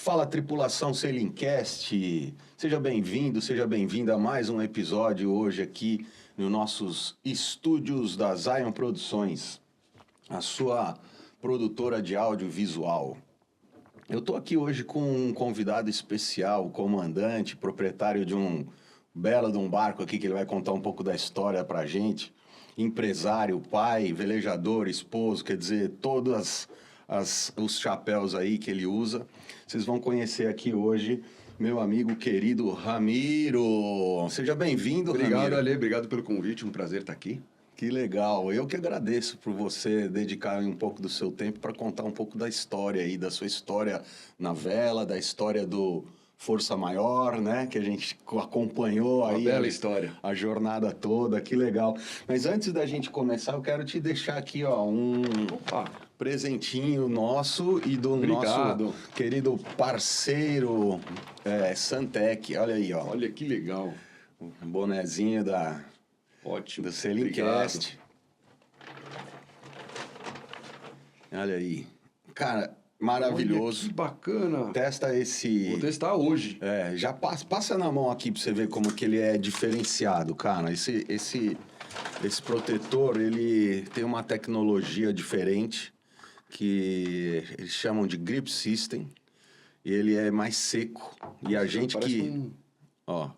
Fala, tripulação Sailingcast, seja bem-vindo, seja bem-vinda a mais um episódio hoje aqui nos nossos estúdios da Zion Produções, a sua produtora de audiovisual. Eu estou aqui hoje com um convidado especial, comandante, proprietário de um barco aqui, que ele vai contar um pouco da história pra gente, empresário, pai, velejador, esposo, quer dizer, todas os chapéus aí que ele usa. Vocês vão conhecer aqui hoje meu amigo querido Ramiro. Seja bem-vindo, Ramiro. Obrigado, Ale. Obrigado pelo convite. Um prazer estar aqui. Que legal. Eu que agradeço por você dedicar um pouco do seu tempo para contar um pouco da história aí, da sua história na vela, da história do Força Maior, né? Que a gente acompanhou aí. Uma bela história. A jornada toda, que legal. Mas antes da gente começar, eu quero te deixar aqui, ó, um presentinho nosso e do nosso querido parceiro Santec. Olha aí, ó. Olha que legal. Um bonezinho do Sailingcast. Olha aí. Cara, maravilhoso. Olha que bacana. Testa esse... Vou testar hoje. Já passa na mão aqui pra você ver como que ele é diferenciado, cara. Esse protetor, ele tem uma tecnologia diferente que eles chamam de Grip System. E ele é mais seco. E a gente que... Ó...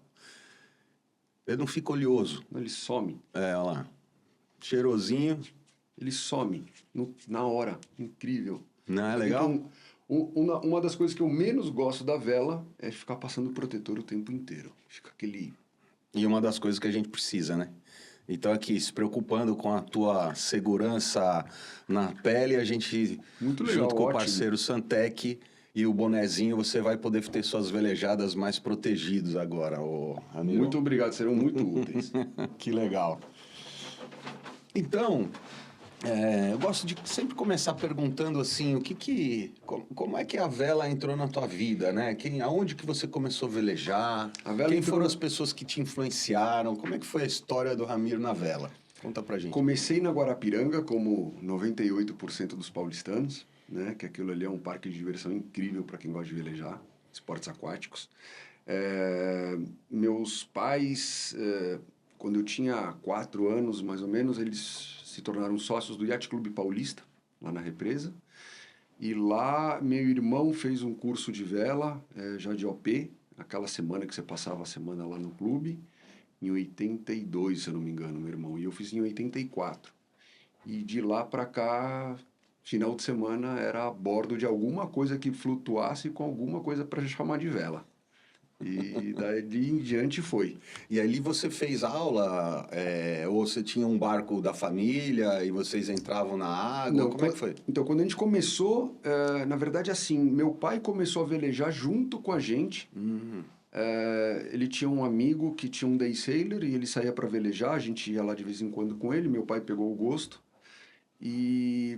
Ele não fica oleoso. Ele some. Olha lá. Cheirosinho. Ele some na hora. Incrível. Não é legal? Então, uma das coisas que eu menos gosto da vela é ficar passando protetor o tempo inteiro. Fica aquele... E uma das coisas que a gente precisa, né? Então aqui, se preocupando com a tua segurança na pele, a gente, muito legal, junto com ótimo. O parceiro Santec e o bonezinho, você vai poder ter suas velejadas mais protegidos agora, ô Ramiro. Muito obrigado, serão muito úteis. Que legal. Então, eu gosto de sempre começar perguntando assim, como é que a vela entrou na tua vida, né? Aonde que você começou a velejar? Quem foram as pessoas que te influenciaram? Como é que foi a história do Ramiro na vela? Conta pra gente. Comecei na Guarapiranga, como 98% dos paulistanos, né? Que aquilo ali é um parque de diversão incrível para quem gosta de velejar, esportes aquáticos. Meus pais, quando eu tinha 4 anos, mais ou menos, eles se tornaram sócios do Yacht Clube Paulista, lá na Represa. E lá, meu irmão fez um curso de vela, já de OP, aquela semana que você passava a semana lá no clube, em 82, se eu não me engano, meu irmão. E eu fiz em 84. E de lá para cá, final de semana, era a bordo de alguma coisa que flutuasse com alguma coisa para chamar de vela. E daí em diante foi. E ali você fez aula, ou você tinha um barco da família e vocês entravam na água? Não, como é que foi? Então, quando a gente começou, na verdade, assim, meu pai começou a velejar junto com a gente. Ele tinha um amigo que tinha um day sailor e ele saía para velejar, a gente ia lá de vez em quando com ele, meu pai pegou o gosto. E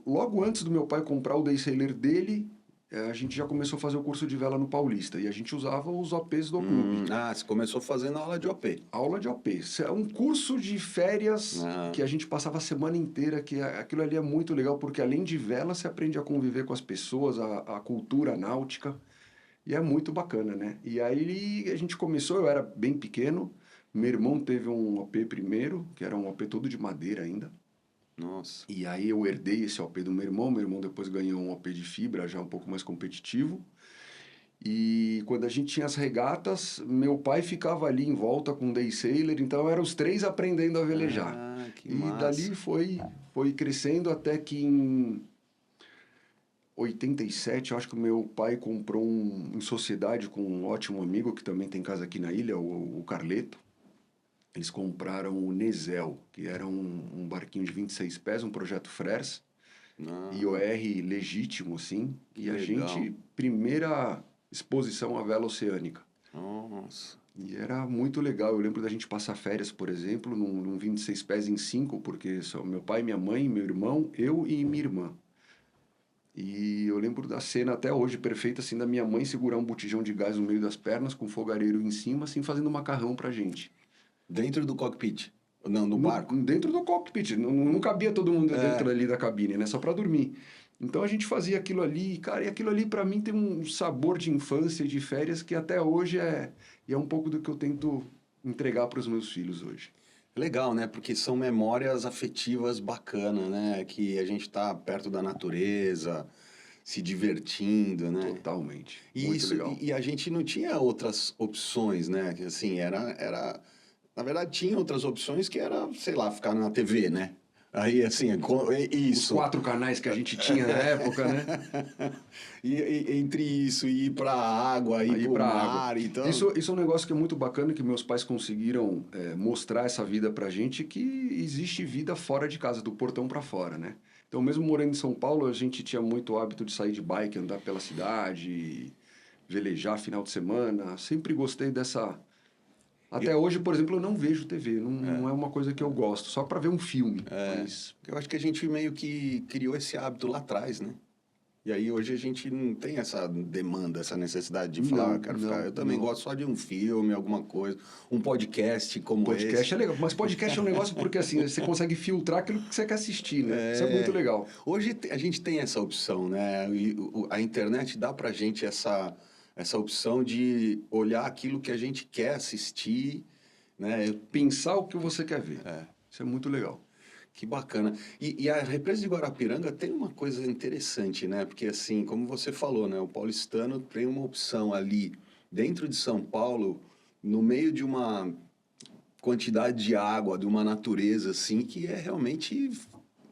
logo antes do meu pai comprar o day sailor dele, a gente já começou a fazer o curso de vela no Paulista. E a gente usava os OPs do clube. Você começou fazendo aula de OP. Aula de OP. É um curso de férias que a gente passava a semana inteira, que aquilo ali é muito legal, porque além de vela, você aprende a conviver com as pessoas, a cultura náutica. E é muito bacana, né? E aí a gente começou, eu era bem pequeno. Meu irmão teve um OP primeiro, que era um OP todo de madeira ainda. Nossa. E aí eu herdei esse OP do meu irmão depois ganhou um OP de fibra, já um pouco mais competitivo. E quando a gente tinha as regatas, meu pai ficava ali em volta com o day sailor, então eram os 3 aprendendo a velejar. Que e massa. Dali foi crescendo até que em 87, eu acho que o meu pai comprou em sociedade com um ótimo amigo, que também tem casa aqui na ilha, o Carleto. Eles compraram o Nezel, que era um barquinho de 26 pés, um projeto Frers, IOR legítimo, assim. E a gente, primeira exposição à vela oceânica. Nossa. E era muito legal. Eu lembro da gente passar férias, por exemplo, num 26 pés em 5, porque são meu pai, minha mãe, meu irmão, eu e minha irmã. E eu lembro da cena até hoje perfeita, assim, da minha mãe segurar um botijão de gás no meio das pernas, com um fogareiro em cima, assim, fazendo macarrão pra gente. Dentro do cockpit? Não, no barco? Dentro do cockpit. Não cabia todo mundo dentro ali da cabine, né? Só para dormir. Então a gente fazia aquilo ali, cara, e aquilo ali para mim tem um sabor de infância e de férias que até hoje é um pouco do que eu tento entregar para os meus filhos hoje. Legal, né? Porque são memórias afetivas bacanas, né? Que a gente tá perto da natureza, se divertindo, né? Totalmente. E Muito isso, legal. e a gente não tinha outras opções, né? Que assim, na verdade, tinha outras opções que era, sei lá, ficar na TV, né? Aí, assim, Os isso. 4 canais que a gente tinha na época, né? E entre isso e ir pra água, ir Aí pro para água. mar, então. Isso é um negócio que é muito bacana, que meus pais conseguiram mostrar essa vida pra gente, que existe vida fora de casa, do portão para fora, né? Então, mesmo morando em São Paulo, a gente tinha muito hábito de sair de bike, andar pela cidade, velejar final de semana. Sempre gostei dessa. Até hoje, por exemplo, eu não vejo TV, não é uma coisa que eu gosto, só para ver um filme. Mas Eu acho que a gente meio que criou esse hábito lá atrás, né? E aí hoje a gente não tem essa demanda, essa necessidade de falar, não, quero ficar. não, Eu também não. gosto só de um filme, alguma coisa, um podcast como Podcast esse. é legal, mas podcast é um negócio porque assim, você consegue filtrar aquilo que você quer assistir, né? Isso é muito legal. Hoje a gente tem essa opção, né? E a internet dá pra gente essa opção de olhar aquilo que a gente quer assistir, né? Pensar o que você quer ver. Isso é muito legal. Que bacana. E a Represa de Guarapiranga tem uma coisa interessante, né? Porque, assim, como você falou, né? O paulistano tem uma opção ali, dentro de São Paulo, no meio de uma quantidade de água, de uma natureza, assim, que é realmente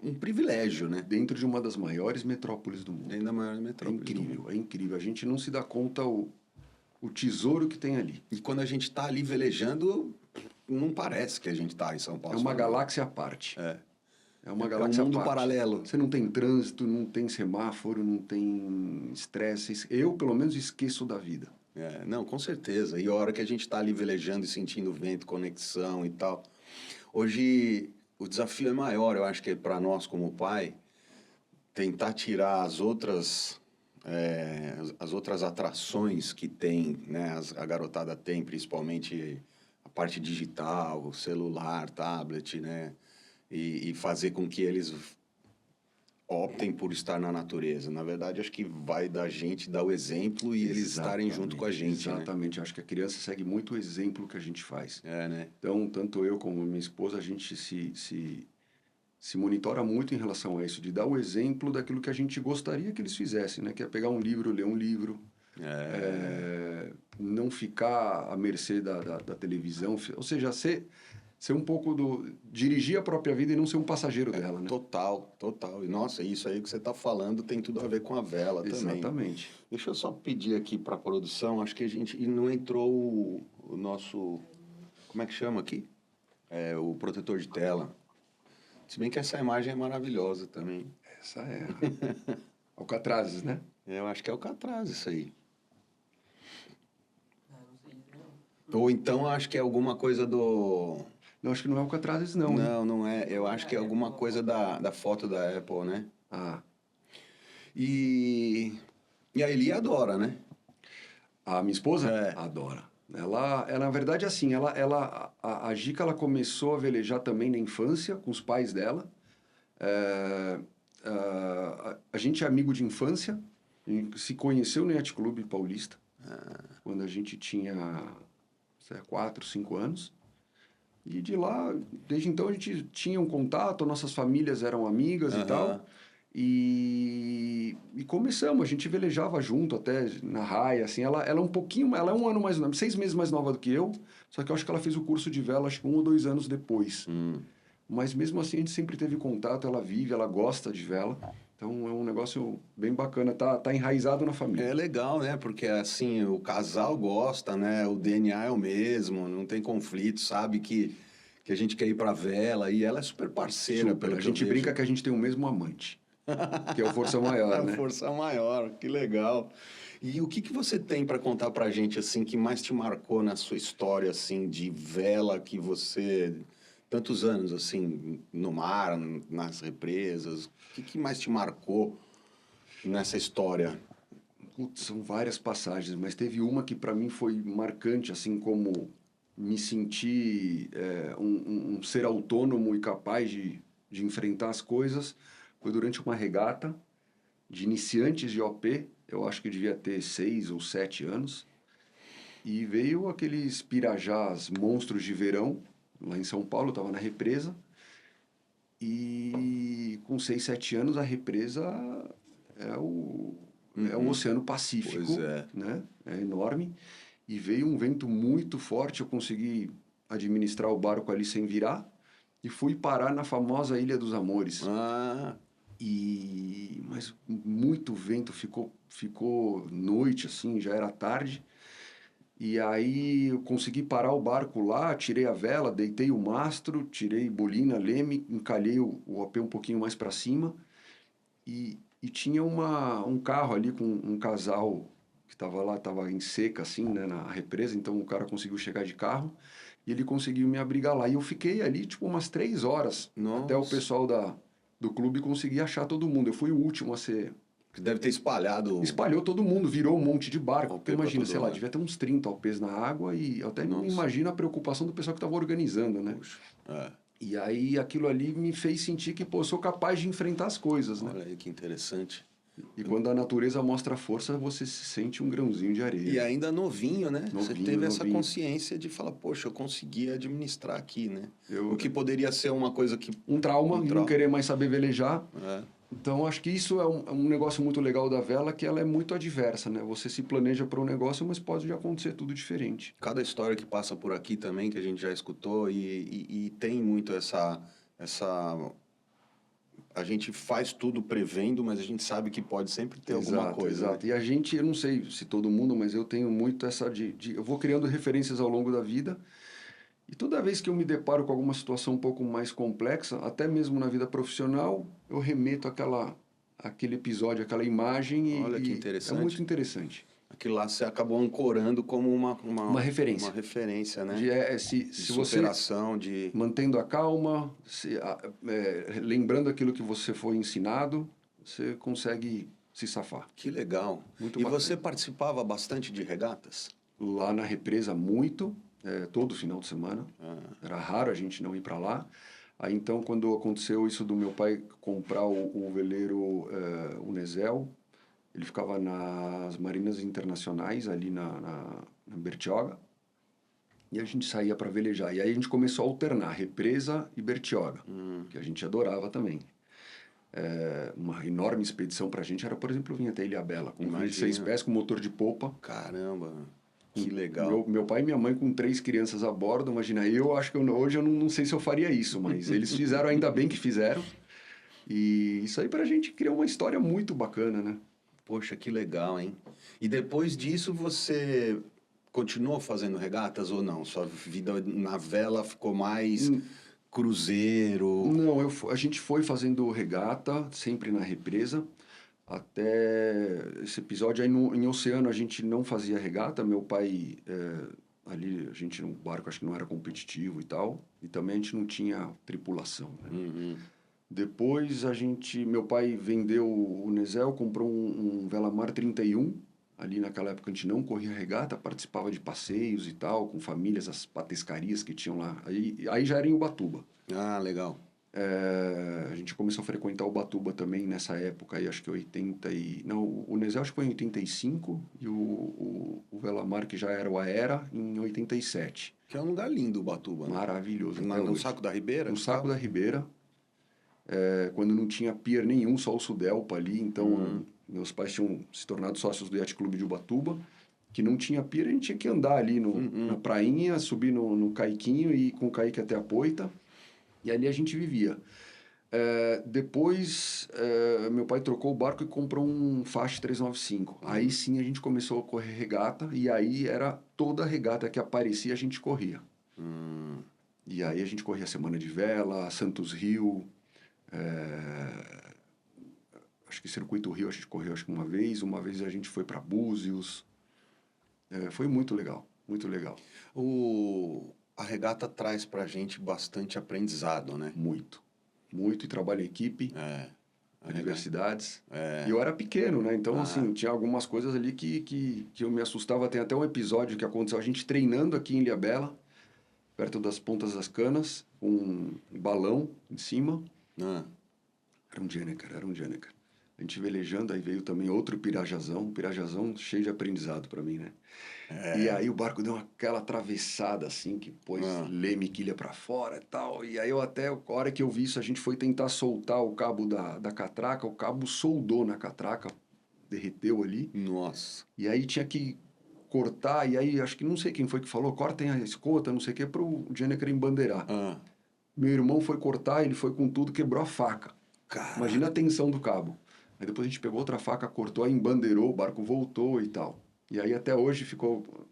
um privilégio, né? Dentro de uma das maiores metrópoles do mundo. Dentro da maior É metrópole do mundo. incrível, é incrível. A gente não se dá conta o tesouro que tem ali. E quando a gente está ali velejando, não parece que a gente está em São Paulo. É uma galáxia à parte. É. É uma É um galáxia à mundo parte. paralelo. Você não tem trânsito, não tem semáforo, não tem estresse. Eu, pelo menos, esqueço da vida. É, não, com certeza. E a hora que a gente está ali velejando e sentindo vento, conexão e tal. Hoje o desafio é maior, eu acho que é para nós como pai, tentar tirar as outras atrações que tem, né, a garotada tem, principalmente a parte digital, o celular, tablet, né, e fazer com que eles optem por estar na natureza. Na verdade, acho que vai da gente dar o exemplo e eles estarem junto com a gente, né? Exatamente. Acho que a criança segue muito o exemplo que a gente faz. É, né? Então, tanto eu como minha esposa, a gente se monitora muito em relação a isso, de dar o exemplo daquilo que a gente gostaria que eles fizessem, né? Que é pegar um livro, ler um livro, não ficar à mercê da televisão, ou seja, ser um pouco dirigir a própria vida e não ser um passageiro dela, né? Total, total. E, nossa, isso aí que você está falando tem tudo a ver com a vela também. Exatamente. Deixa eu só pedir aqui para a produção, acho que a gente... E não entrou o nosso... Como é que chama aqui? O protetor de tela. Se bem que essa imagem é maravilhosa também. Essa é Alcatrazes, né? Eu acho que é o Alcatraz isso aí. Não sei dizer não. Ou então acho que é alguma coisa do... Não, acho que não é Alcatrazes, não. Né? Não, não é. Eu acho que é alguma coisa da foto da Apple, né? Ah, E a Eli adora, né? a minha esposa É. adora. Ela, na verdade, assim, a Gica, ela começou a velejar também na infância, com os pais dela. A gente é amigo de infância, a gente se conheceu no Yacht Clube Paulista, quando a gente tinha 4, 5 anos. E de lá, desde então, a gente tinha um contato, nossas famílias eram amigas e tal. E começamos, a gente velejava junto até na raia, assim, ela é ela é um ano mais, 6 meses mais nova do que eu, só que eu acho que ela fez o curso de vela, acho que 1 ou 2 anos depois. Mas mesmo assim a gente sempre teve contato, ela vive, ela gosta de vela, então é um negócio bem bacana, tá enraizado na família. É legal, né? Porque assim, o casal gosta, né? O DNA é o mesmo, não tem conflito, sabe que a gente quer ir pra vela e ela é super parceira. Super, Pelo a que gente eu vejo. brinca que a gente tem o mesmo amante, que é o Força Maior, né? A força maior, que legal. E o que você tem para contar pra gente, assim, que mais te marcou na sua história, assim, de vela que você... Tantos anos, assim, no mar, nas represas, o que mais te marcou nessa história? Putz, são várias passagens, mas teve uma que para mim foi marcante, assim como me sentir um ser autônomo e capaz de enfrentar as coisas. Foi durante uma regata de iniciantes de OP, eu acho que devia ter 6 ou 7 anos, e veio aqueles pirajás monstros de verão, lá em São Paulo, eu estava na represa, e com 6, 7 anos a represa é o Oceano Pacífico, Pois é. né? É enorme, e veio um vento muito forte, eu consegui administrar o barco ali sem virar, e fui parar na famosa Ilha dos Amores. Ah, Mas muito vento, ficou noite, assim, já era tarde. E aí eu consegui parar o barco lá, tirei a vela, deitei o mastro, tirei bolina, leme, encalhei o OP um pouquinho mais para cima. E tinha um carro ali com um casal que estava lá, estava em seca, assim, né, na represa. Então o cara conseguiu chegar de carro e ele conseguiu me abrigar lá. E eu fiquei ali, tipo, umas 3 horas, até o nossa. pessoal do clube conseguir achar todo mundo. Eu fui o último a ser... Deve ter espalhado Espalhou todo mundo, virou um monte de barco. o Porque OP pra imagina, todo sei lá, lado. devia ter uns 30 OPs na água e eu até não Nossa. imagino a preocupação do pessoal que estava organizando, né? Puxa, é. E aí aquilo ali me fez sentir que, pô, eu sou capaz de enfrentar as coisas, né? Olha aí que interessante. E quando a natureza mostra força, você se sente um grãozinho de areia. E ainda novinho, né? Você Novinho, teve essa novinho. consciência de falar, poxa, eu consegui administrar aqui, né? Eu- O que poderia ser uma coisa que... Um trauma, Um e não trauma. querer mais saber velejar. É. Então, acho que isso é um negócio muito legal da vela, que ela é muito adversa, né? Você se planeja para um negócio, mas pode acontecer tudo diferente. Cada história que passa por aqui também, que a gente já escutou, e tem muito essa... A gente faz tudo prevendo, mas a gente sabe que pode sempre ter alguma coisa. Exato. Né? E a gente, eu não sei se todo mundo, mas eu tenho muito essa eu vou criando referências ao longo da vida. E toda vez que eu me deparo com alguma situação um pouco mais complexa, até mesmo na vida profissional, eu remeto aquele episódio, aquela imagem Olha que é interessante. muito interessante. Aquilo lá você acabou ancorando como Uma referência. Uma referência, né? Se De você superação, de... mantendo a calma, lembrando aquilo que você foi ensinado, você consegue se safar. Que legal. Muito E bacana. você participava bastante de regatas? Lá na represa, muito, todo final de semana. Ah. Era raro a gente não ir para lá. Aí, então, quando aconteceu isso do meu pai comprar o veleiro Unesel, ele ficava nas Marinas Internacionais, ali na Bertioga, e a gente saía para velejar. E aí a gente começou a alternar represa e Bertioga, que a gente adorava também. Uma enorme expedição para a gente era, por exemplo, vir até Ilhabela, com 26 pés, com motor de popa. Caramba, que legal. Meu pai e minha mãe com 3 crianças a bordo, imagina, eu acho que hoje eu não sei se eu faria isso, mas eles fizeram, ainda bem que fizeram. E isso aí pra gente criou uma história muito bacana, né? Poxa, que legal, hein? E depois disso você continuou fazendo regatas ou não? Sua vida na vela ficou mais cruzeiro? Não, a gente foi fazendo regata, sempre na represa, até esse episódio aí em oceano a gente não fazia regata, meu pai, ali a gente no barco acho que não era competitivo e tal, e também a gente não tinha tripulação, né? Uhum. Depois meu pai vendeu o Nesel, comprou um Velamar 31, ali naquela época a gente não corria regata, participava de passeios e tal, com famílias, as patescarias que tinham lá, aí já era em Ubatuba. Ah, legal. A gente começou a frequentar Ubatuba também nessa época, aí acho que não, o Nesel acho que foi em 85 e o Velamar, que já era o Aera, em 87. Que é um lugar lindo, Ubatuba. Né? Maravilhoso. No Saco da Ribeira? No Saco da Ribeira. Quando não tinha pier nenhum, só o Sudelpa ali, então meus pais tinham se tornado sócios do Yacht Clube de Ubatuba, que não tinha pier, a gente tinha que andar ali na prainha, subir no caiquinho e ir com o caique até a poita, e ali a gente vivia. Depois, meu pai trocou o barco e comprou um Fast 395. Aí sim a gente começou a correr regata, e aí era toda regata que aparecia, a gente corria. E aí a gente corria Semana de Vela, Santos Rio, acho que Circuito Rio a gente correu acho que uma vez a gente foi para Búzios. Foi muito legal, muito legal. A regata traz pra gente bastante aprendizado, né? Muito, e trabalho em equipe, adversidades. E eu era pequeno, né? Então, assim, tinha algumas coisas ali que eu me assustava. Tem até um episódio que aconteceu, a gente treinando aqui em Ilhabela, perto das Pontas das Canas, com um balão em cima. Era um Jenneker. A gente velejando, aí veio também outro pirajazão cheio de aprendizado para mim, né? E aí o barco deu aquela atravessada, assim, que pôs leme, quilha para fora e tal. E aí a hora que eu vi isso, a gente foi tentar soltar o cabo da catraca, o cabo soldou na catraca, derreteu ali. Nossa. E aí tinha que cortar, e aí acho que não sei quem foi que falou, cortem a escota, não sei o que, pro Jenneker embandeirar. Meu irmão foi cortar, ele foi com tudo, quebrou a faca. Caraca. Imagina a tensão do cabo. Aí depois a gente pegou outra faca, cortou, aí embandeirou, o barco voltou e tal. E aí até hoje ficou... O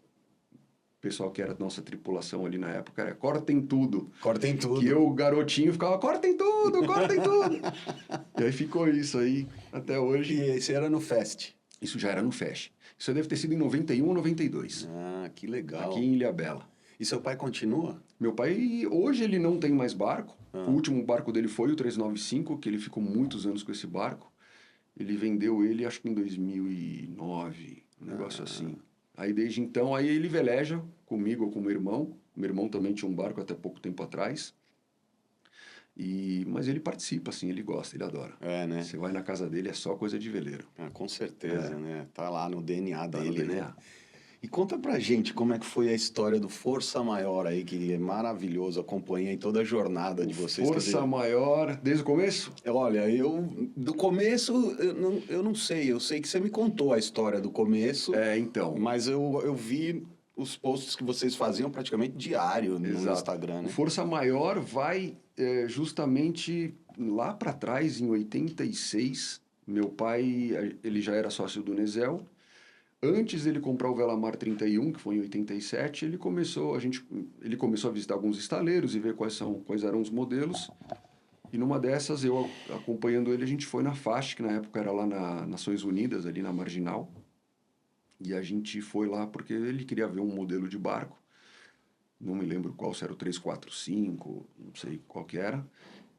pessoal que era da nossa tripulação ali na época era cortem tudo. Cortem tudo. Que eu, garotinho, ficava cortem tudo, cortem tudo. E aí ficou isso aí até hoje. E esse era no Fest. Isso já era no FEST. Isso deve ter sido em 91 ou 92. Ah, que legal. Aqui em Ilhabela. E seu pai continua? Meu pai, hoje ele não tem mais barco. O último barco dele foi o 395, que ele ficou muitos anos com esse barco. Ele vendeu ele, acho que em 2009, um negócio assim. Aí desde então, aí ele veleja comigo ou com o meu irmão. O meu irmão também tinha um barco até pouco tempo atrás. Mas ele participa, assim, ele gosta, ele adora. É, né? Você vai na casa dele, é só coisa de veleiro. Ah, com certeza, né? Tá lá no DNA dele, no né? DNA. E conta pra gente como é que foi a história do Força Maior aí, que é maravilhoso, acompanhei toda a jornada de vocês. Força Maior, desde o começo? Olha, do começo, eu não sei, eu sei que você me contou a história do começo. Então. Mas eu vi os posts que vocês faziam praticamente diário no Instagram, né? O Força Maior vai justamente lá para trás, em 86. Meu pai, ele já era sócio do Nesel. Antes dele comprar o Velamar 31, que foi em 87, ele começou a visitar alguns estaleiros e ver quais eram os modelos. E numa dessas, eu acompanhando ele, a gente foi na FAST, que na época era lá na Nações Unidas, ali na Marginal. E a gente foi lá porque ele queria ver um modelo de barco. Não me lembro qual, se era o 345, não sei qual que era.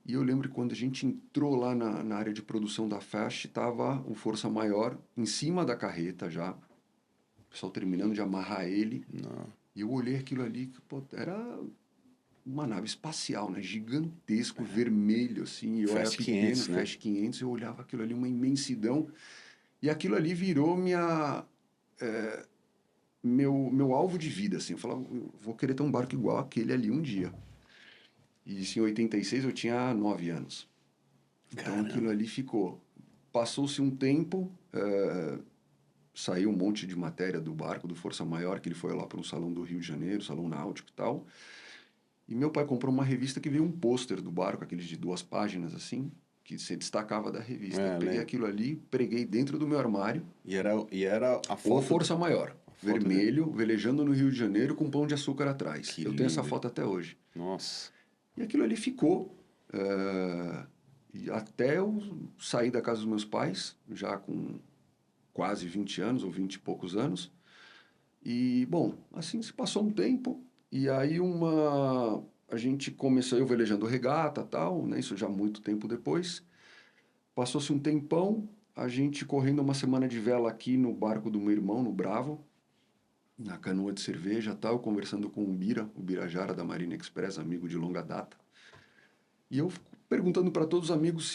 E eu lembro que quando a gente entrou lá na área de produção da FAST, estava o Força Maior em cima da carreta já. O pessoal terminando de amarrar ele. E eu olhei aquilo ali, que pô, era uma nave espacial, né? Gigantesco, vermelho, assim. Eu era pequeno, 500, né? Fast 500, eu olhava aquilo ali, uma imensidão. E aquilo ali virou meu alvo de vida, assim. Eu falava, eu vou querer ter um barco igual aquele ali um dia. E isso em 86 eu tinha 9 anos. Então aquilo ali ficou. Passou-se um tempo, saiu um monte de matéria do barco, do Força Maior, que ele foi lá para um salão do Rio de Janeiro, salão náutico e tal. E meu pai comprou uma revista que veio um pôster do barco, aqueles de 2 páginas, assim, que se destacava da revista. Eu peguei aquilo ali, preguei dentro do meu armário. E era a foto... O Força Maior, vermelho, velejando no Rio de Janeiro com pão de açúcar atrás. Eu tenho essa foto até hoje. Nossa. E aquilo ali ficou. E até eu sair da casa dos meus pais, já com quase 20 anos, ou 20 e poucos anos. E, bom, assim se passou um tempo. E aí a gente começou, eu velejando regata e tal, né? Isso já muito tempo depois. Passou-se um tempão, a gente correndo uma semana de vela aqui no barco do meu irmão, no Bravo, na canoa de cerveja e tal, conversando com o Birajara da Marina Express, amigo de longa data. E eu perguntando para todos os amigos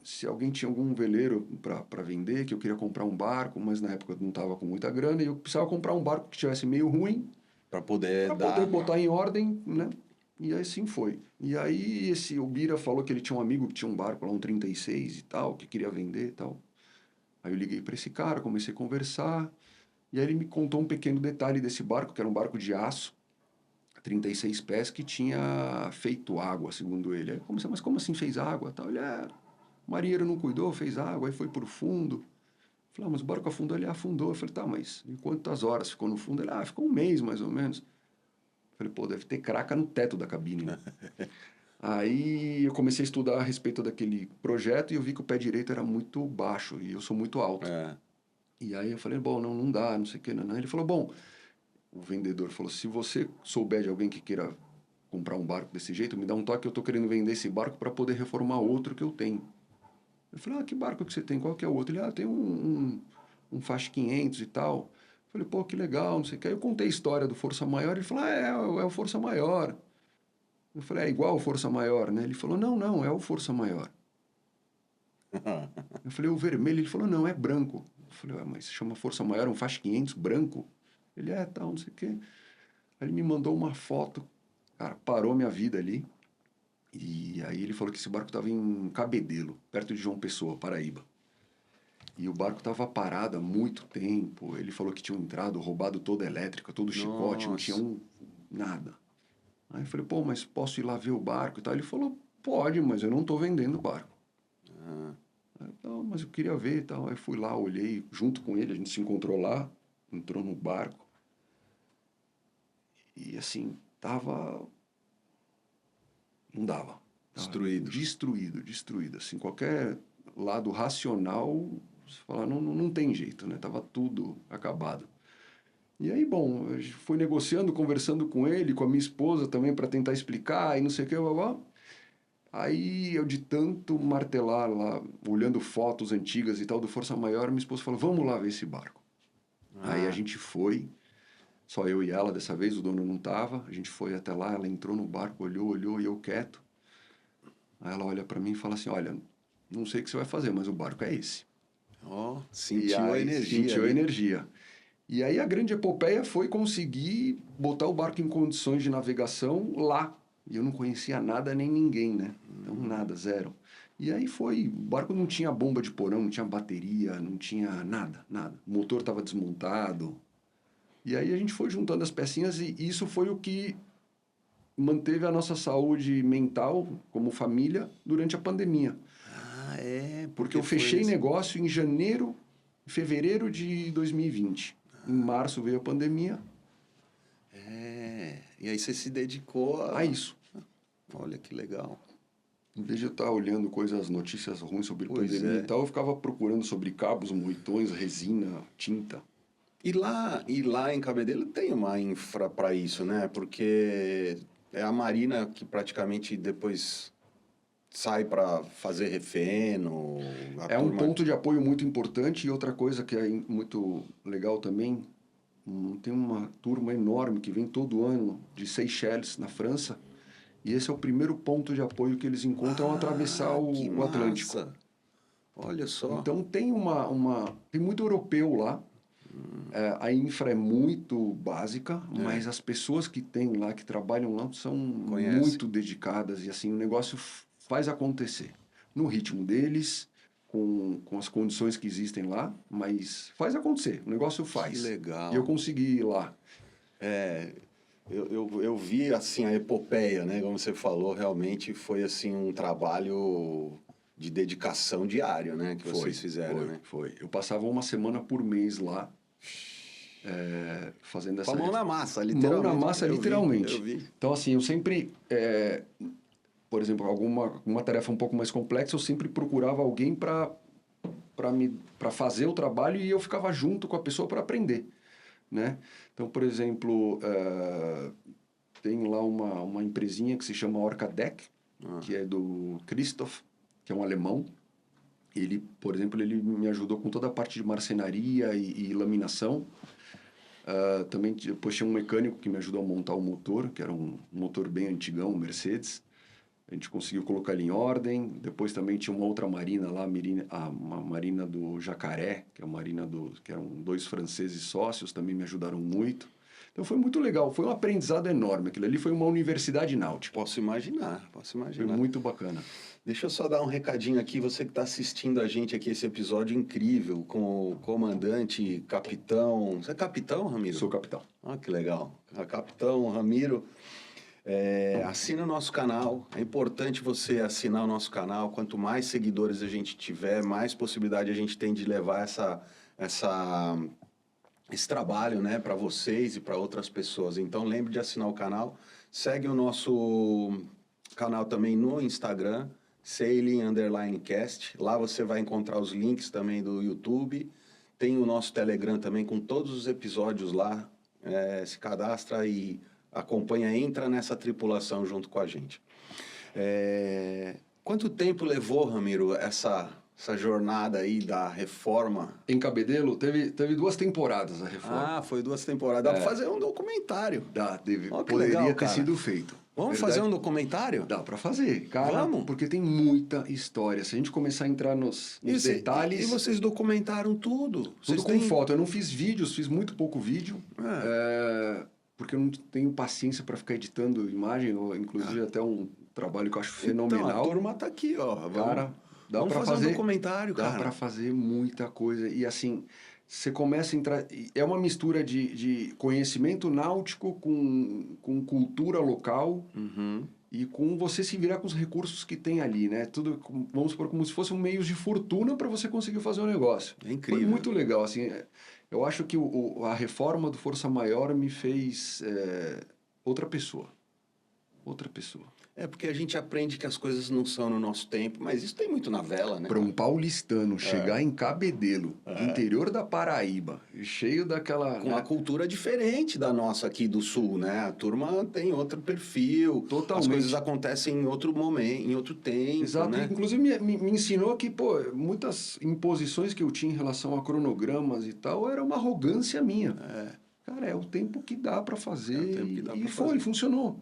se alguém tinha algum veleiro para vender, que eu queria comprar um barco, mas na época eu não estava com muita grana, e eu precisava comprar um barco que tivesse meio ruim, para poder botar em ordem, né? E assim foi. E aí o Bira falou que ele tinha um amigo que tinha um barco lá, um 36 e tal, que queria vender e tal. Aí eu liguei para esse cara, comecei a conversar, e aí ele me contou um pequeno detalhe desse barco, que era um barco de aço, 36 pés, que tinha feito água, segundo ele. Aí eu comecei, mas como assim fez água? Tal. Ele, o marinheiro não cuidou, fez água, aí foi pro fundo. Eu falei, mas o barco afundou? Ele afundou. Eu falei, tá, mas em quantas horas ficou no fundo? Ele, ficou um mês, mais ou menos. Eu falei, pô, deve ter craca no teto da cabine, né? Aí eu comecei a estudar a respeito daquele projeto e eu vi que o pé direito era muito baixo e eu sou muito alto. E aí eu falei, bom, não dá, não sei o que, não. Ele falou, bom, o vendedor falou, se você souber de alguém que queira comprar um barco desse jeito, me dá um toque, eu tô querendo vender esse barco para poder reformar outro que eu tenho. Eu falei, que barco que você tem? Qual que é o outro? Ele, tem um Fast 500 e tal. Eu falei, pô, que legal, não sei o que. Aí eu contei a história do Força Maior, ele falou, é o Força Maior. Eu falei, é igual o Força Maior, né? Ele falou, não, é o Força Maior. Eu falei, o vermelho. Ele falou, não, é branco. Eu falei, mas se chama Força Maior, um faixa 500 branco? Ele, tal, não sei o quê. Aí ele me mandou uma foto, cara, parou minha vida ali. E aí ele falou que esse barco estava em Cabedelo, perto de João Pessoa, Paraíba. E o barco estava parado há muito tempo. Ele falou que tinha entrado, roubado toda a elétrica, todo o chicote, não tinha nada. Aí eu falei, pô, mas posso ir lá ver o barco e tal? Ele falou, pode, mas eu não estou vendendo o barco. Aí, não, mas eu queria ver e tal. Aí fui lá, olhei junto com ele, a gente se encontrou lá, entrou no barco. E assim, não dava. Destruído. Destruído. Assim, qualquer lado racional, você fala, não tem jeito, né? Tava tudo acabado. E aí, bom, eu fui negociando, conversando com ele, com a minha esposa também, para tentar explicar e não sei o que, blá, blá. Aí, eu de tanto martelar lá, olhando fotos antigas e tal do Força Maior, minha esposa falou, vamos lá ver esse barco. Aí a gente foi, só eu e ela dessa vez, o dono não tava, a gente foi até lá, ela entrou no barco, olhou e eu quieto. Aí ela olha para mim e fala assim, olha, não sei o que você vai fazer, mas o barco é esse. Sentiu a energia. Sentiu a energia. E aí a grande epopeia foi conseguir botar o barco em condições de navegação lá. E eu não conhecia nada nem ninguém, né? Então nada, zero. E aí foi, o barco não tinha bomba de porão, não tinha bateria, não tinha nada. O motor estava desmontado. E aí a gente foi juntando as pecinhas e isso foi o que manteve a nossa saúde mental como família durante a pandemia. Porque eu fechei negócio em fevereiro de 2020. Em março veio a pandemia. E aí você se dedicou a isso. Olha que legal. Em vez de eu estar olhando notícias ruins sobre pandemia e tal, eu ficava procurando sobre cabos, moitões, resina, tinta. E lá em Cabedelo tem uma infra para isso, né? Porque é a Marina que praticamente depois sai para fazer refeno. É um ponto de apoio muito importante. E outra coisa que é muito legal também, tem uma turma enorme que vem todo ano de Seychelles, na França. E esse é o primeiro ponto de apoio que eles encontram ao atravessar o Atlântico. Olha só. Então tem tem muito europeu lá. A infra é muito básica, mas as pessoas que tem lá, que trabalham lá, são muito dedicadas. E assim, o negócio faz acontecer. No ritmo deles, com as condições que existem lá, mas faz acontecer. O negócio faz. Que legal. E eu consegui ir lá. Eu vi, assim, a epopeia, né? Como você falou, realmente foi, assim, um trabalho de dedicação diário, né? Que vocês fizeram, né? Foi. Eu passava uma semana por mês lá, fazendo essa... Com a mão na massa, literalmente. Mão na massa, literalmente. Eu vi. Então, assim, eu sempre... por exemplo, uma tarefa um pouco mais complexa, eu sempre procurava alguém para fazer o trabalho e eu ficava junto com a pessoa para aprender, né? Então, por exemplo, tem lá uma empresinha que se chama Orcadeck, que é do Christoph, que é um alemão. Ele, por exemplo, ele me ajudou com toda a parte de marcenaria e laminação. Também depois tinha um mecânico que me ajudou a montar o motor, que era um motor bem antigão, um Mercedes. A gente conseguiu colocar ele em ordem. Depois também tinha uma outra marina lá, uma marina do Jacaré, que é uma marina que eram 2 franceses sócios, também me ajudaram muito. Então foi muito legal, foi um aprendizado enorme. Aquilo ali foi uma universidade náutica. Posso imaginar. Foi muito bacana. Deixa eu só dar um recadinho aqui, você que está assistindo a gente aqui, esse episódio incrível, com o comandante, capitão... Você é capitão, Ramiro? Sou capitão. Que legal. Capitão Ramiro... assina o nosso canal, é importante você assinar o nosso canal. Quanto mais seguidores a gente tiver, mais possibilidade a gente tem de levar esse trabalho, né, para vocês e para outras pessoas. Então lembre de assinar o canal, segue o nosso canal também no Instagram, Sailing_Cast. Lá você vai encontrar os links também do YouTube, tem o nosso Telegram também com todos os episódios lá. Se cadastra e acompanha, entra nessa tripulação junto com a gente. Quanto tempo levou, Ramiro, essa jornada aí da reforma? Em Cabedelo, teve 2 temporadas a reforma. Foi 2 temporadas. Dá pra fazer um documentário. Poderia legal, ter sido feito. Vamos Verdade. fazer um documentário? Dá pra fazer, cara. Vamos? Porque tem muita história. Se a gente começar a entrar nos detalhes... E vocês documentaram tudo. Tudo Vocês com têm... foto. Eu não fiz vídeos, fiz muito pouco vídeo. Porque eu não tenho paciência para ficar editando imagem. Inclusive, até um trabalho que eu acho fenomenal. Então, a turma tá aqui, ó. Cara, dá vamos para fazer um documentário, dá cara. para fazer muita coisa. E assim, você começa a entrar... É uma mistura de conhecimento náutico com cultura local... Uhum. E com você se virar com os recursos que tem ali, né? Tudo, vamos supor, como se fosse um meio de fortuna para você conseguir fazer um negócio. É incrível. Foi muito legal, assim. Eu acho que a reforma do Força Maior me fez outra pessoa. Outra pessoa. É porque a gente aprende que as coisas não são no nosso tempo, mas isso tem muito na vela, né? Para um paulistano chegar em Cabedelo, interior da Paraíba, cheio daquela... Com uma cultura diferente da nossa aqui do Sul, né? A turma tem outro perfil. Totalmente. As coisas acontecem em outro momento, em outro tempo, Exato, né? inclusive me ensinou que, pô, muitas imposições que eu tinha em relação a cronogramas e tal, era uma arrogância minha. Cara, é o tempo que dá para fazer. É o tempo que dá pra foi, fazer. funcionou.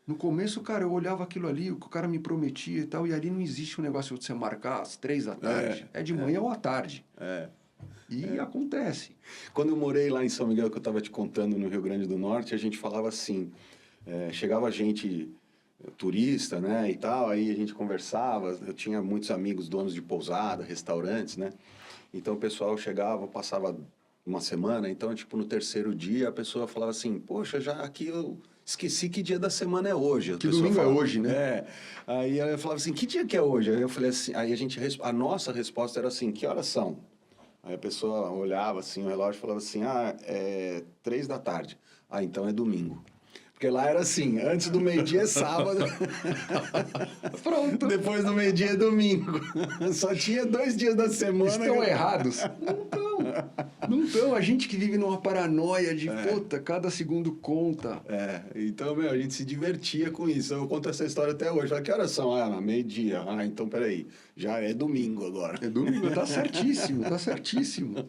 No começo, cara, eu olhava aquilo ali, o que o cara me prometia e tal, e ali não existe um negócio de você marcar às 3 da tarde. É de manhã ou à tarde. E acontece. Quando eu morei lá em São Miguel, que eu estava te contando, no Rio Grande do Norte, a gente falava assim, chegava gente turista, né, e tal, aí a gente conversava, eu tinha muitos amigos donos de pousada, restaurantes, né, então o pessoal chegava, passava uma semana, então, tipo, no terceiro dia a pessoa falava assim, poxa, já aqui eu esqueci que dia da semana é hoje. Que domingo é hoje, né? Aí eu falava assim, que dia que é hoje? Aí eu falei assim, aí a nossa resposta era assim, que horas são? Aí a pessoa olhava assim, o relógio e falava assim, é 3 da tarde. Ah, então é domingo. Porque lá era assim, antes do meio-dia é sábado. Pronto. Depois do meio-dia é domingo. Só tinha 2 dias da semana. Estão errados? Não estão. A gente que vive numa paranoia de, puta, cada segundo conta. Então, a gente se divertia com isso. Eu conto essa história até hoje. Fala, que horas são? Meio-dia. Então, peraí, já é domingo agora. É domingo, tá certíssimo, tá certíssimo.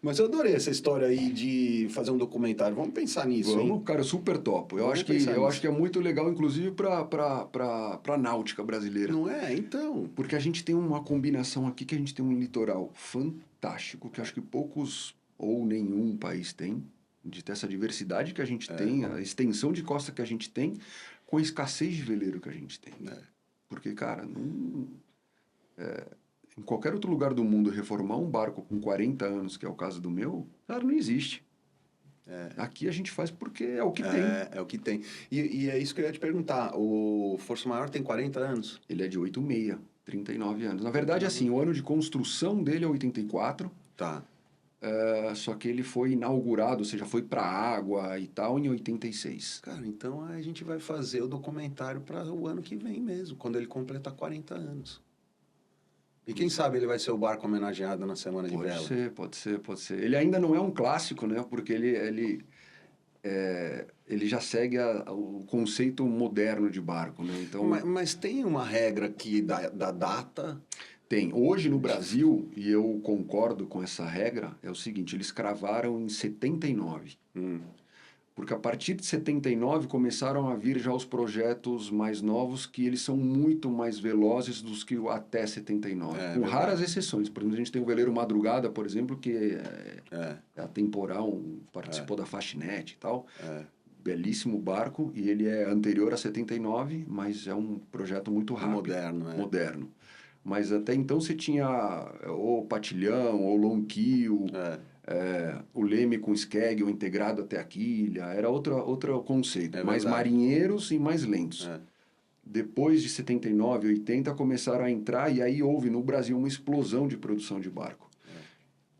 Mas eu adorei essa história aí de fazer um documentário. Vamos pensar nisso, Vamos, hein? cara, eu super topo. Eu acho que é muito legal, inclusive, pra náutica brasileira. Não é? Então. Porque a gente tem uma combinação aqui, que a gente tem um litoral fantástico, que acho que poucos ou nenhum país tem, de ter essa diversidade que a gente tem, a extensão de costa que a gente tem, com a escassez de veleiro que a gente tem. Porque, cara, em qualquer outro lugar do mundo, reformar um barco com 40 anos, que é o caso do meu, cara, não existe. Aqui a gente faz porque é o que tem. É o que tem. E é isso que eu ia te perguntar. O Força Maior tem 40 anos? Ele é de 86, 39 anos. Na verdade, assim, o ano de construção dele é 84. Tá. Só que ele foi inaugurado, ou seja, foi para água e tal, em 86. Cara, então a gente vai fazer o documentário para o ano que vem mesmo, quando ele completar 40 anos. E quem sabe ele vai ser o barco homenageado na Semana de Vela. Pode ser. Ele ainda não é um clássico, né? Porque ele já segue o conceito moderno de barco, né? Então, mas tem uma regra aqui da data... Tem. Hoje no Brasil, e eu concordo com essa regra, é o seguinte, eles cravaram em 79. Porque a partir de 79 começaram a vir já os projetos mais novos, que eles são muito mais velozes dos que o até 79. Com raras exceções. Por exemplo, a gente tem o veleiro Madrugada, por exemplo, que é atemporal, participou da Faxinete e tal. Belíssimo barco, e ele é anterior a 79, mas é um projeto muito rápido. Moderno. Mas até então você tinha ou Patilhão, ou Lonquio, o leme com esquegue, integrado até a quilha, era outro conceito. Mais marinheiros e mais lentos. Depois de 79, 80, começaram a entrar, e aí houve no Brasil uma explosão de produção de barco.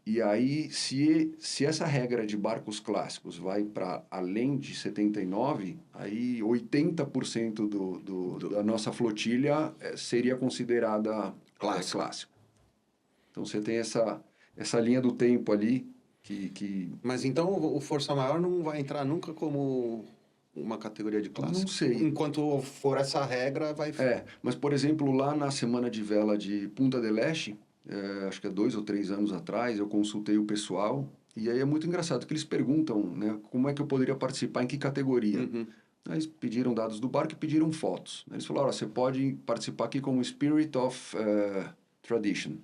E aí, se essa regra de barcos clássicos vai para além de 79, aí 80% da nossa flotilha seria considerada clássico. Então você tem essa linha do tempo ali que... Mas então o Força Maior não vai entrar nunca como uma categoria de clássico? Não sei. Enquanto for essa regra, vai... Mas por exemplo, lá na Semana de Vela de Punta del Este, acho que há 2 ou 3 anos atrás, eu consultei o pessoal, e aí é muito engraçado que eles perguntam, né, como é que eu poderia participar, em que categoria. Aí eles pediram dados do barco e pediram fotos. Eles falaram, você pode participar aqui como Spirit of Tradition,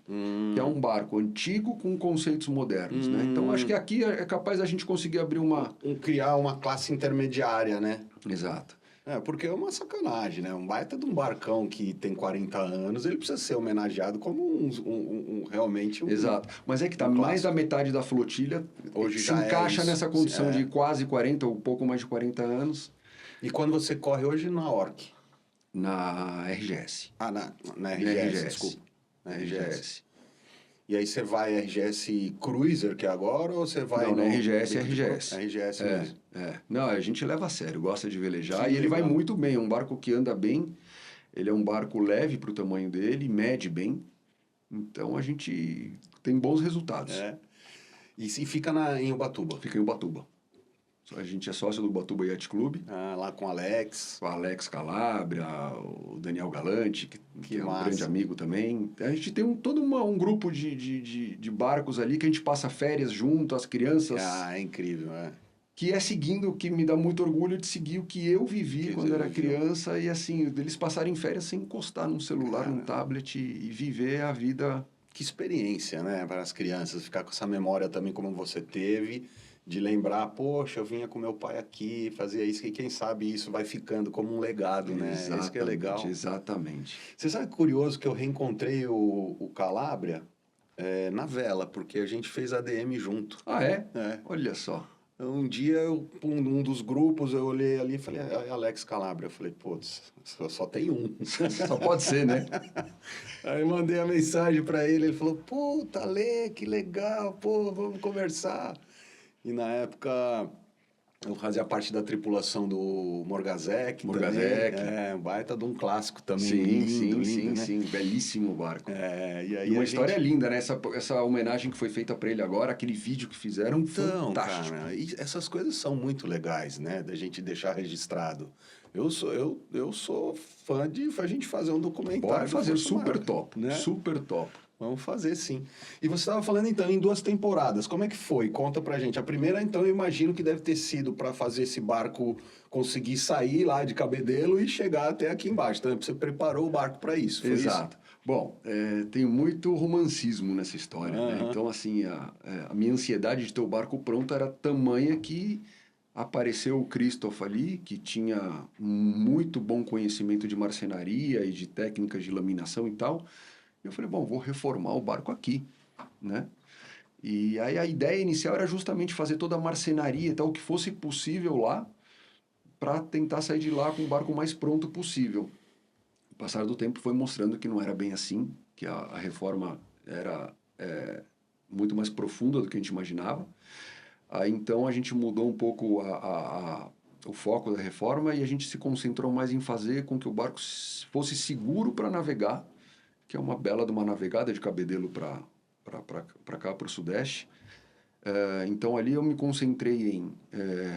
que é um barco antigo com conceitos modernos, né? Então, acho que aqui é capaz da gente conseguir abrir uma... Criar uma classe intermediária, né? Exato. Porque é uma sacanagem, né? Um baita de um barcão que tem 40 anos, ele precisa ser homenageado como realmente um... Exato. Mas é que tá, um mais da clássico. metade da flotilha Hoje se já é encaixa isso. nessa condição É. de quase 40 ou pouco mais de 40 anos E quando você corre hoje na ORC? na RGS. Na RGS, desculpa. Na RGS. E aí você vai RGS Cruiser, que é agora, ou você vai... Não, na RGS é Big Pro? RGS. RGS mesmo. Não, a gente leva a sério, gosta de velejar. Que E ele vai legal. muito bem, é um barco que anda bem. Ele é um barco leve para o tamanho dele, mede bem. Então a gente tem bons resultados. E fica em Ubatuba? Fica em Ubatuba. A gente é sócio do Ubatuba Yacht Club. Lá com o Alex. O Alex Calabria, o Daniel Galante, que é um massa. grande amigo também. A gente tem todo um grupo de barcos ali que a gente passa férias junto, as crianças. É incrível, Que é seguindo, que me dá muito orgulho de seguir o que eu vivi quando era criança. E assim, deles passarem férias sem encostar num celular, num tablet e viver a vida. Que experiência, né? Para as crianças, ficar com essa memória também como você teve, de lembrar, poxa, eu vinha com meu pai aqui, fazia isso, e quem sabe isso vai ficando como um legado, né? Isso que é legal. Exatamente. Você sabe que curioso que eu reencontrei o Calabria na vela, porque a gente fez ADM junto. Ah, é? É. Olha só. Um dia, um dos grupos, eu olhei ali e falei, Alex Calabria. Eu falei, putz, só tem um. Só pode ser, né? Aí mandei a mensagem para ele, ele falou, puta, Lê, que legal, pô, vamos conversar. E na época, eu fazia parte da tripulação do Morgazek. Morgazek. Um baita de um clássico também. Sim, lindo, né? sim. Belíssimo barco. E aí uma história linda, né? Essa homenagem que foi feita para ele agora, aquele vídeo que fizeram, então, fantástico. cara, e essas coisas são muito legais, né? Da gente deixar registrado. Eu sou fã de a gente fazer um documentário. Pode fazer, super Maior, top, né? super top. Vamos fazer, sim. E você estava falando, então, em 2 temporadas. Como é que foi? Conta pra gente. A primeira, então, eu imagino que deve ter sido para fazer esse barco conseguir sair lá de Cabedelo e chegar até aqui embaixo. Então, você preparou o barco para isso, foi Exato. Isso? Bom, tem muito romancismo nessa história, né? Então, assim, a minha ansiedade de ter o barco pronto era tamanha que apareceu o Christoph ali, que tinha um muito bom conhecimento de marcenaria e de técnicas de laminação e tal. Eu falei, bom, vou reformar o barco aqui, né? E aí a ideia inicial era justamente fazer toda a marcenaria e tal, o que fosse possível lá, para tentar sair de lá com o barco mais pronto possível. O passar do tempo foi mostrando que não era bem assim, que a reforma era muito mais profunda do que a gente imaginava. Aí então a gente mudou um pouco o foco da reforma e a gente se concentrou mais em fazer com que o barco fosse seguro para navegar, que é uma bela de uma navegada de Cabedelo para cá, para o Sudeste. Então, ali eu me concentrei em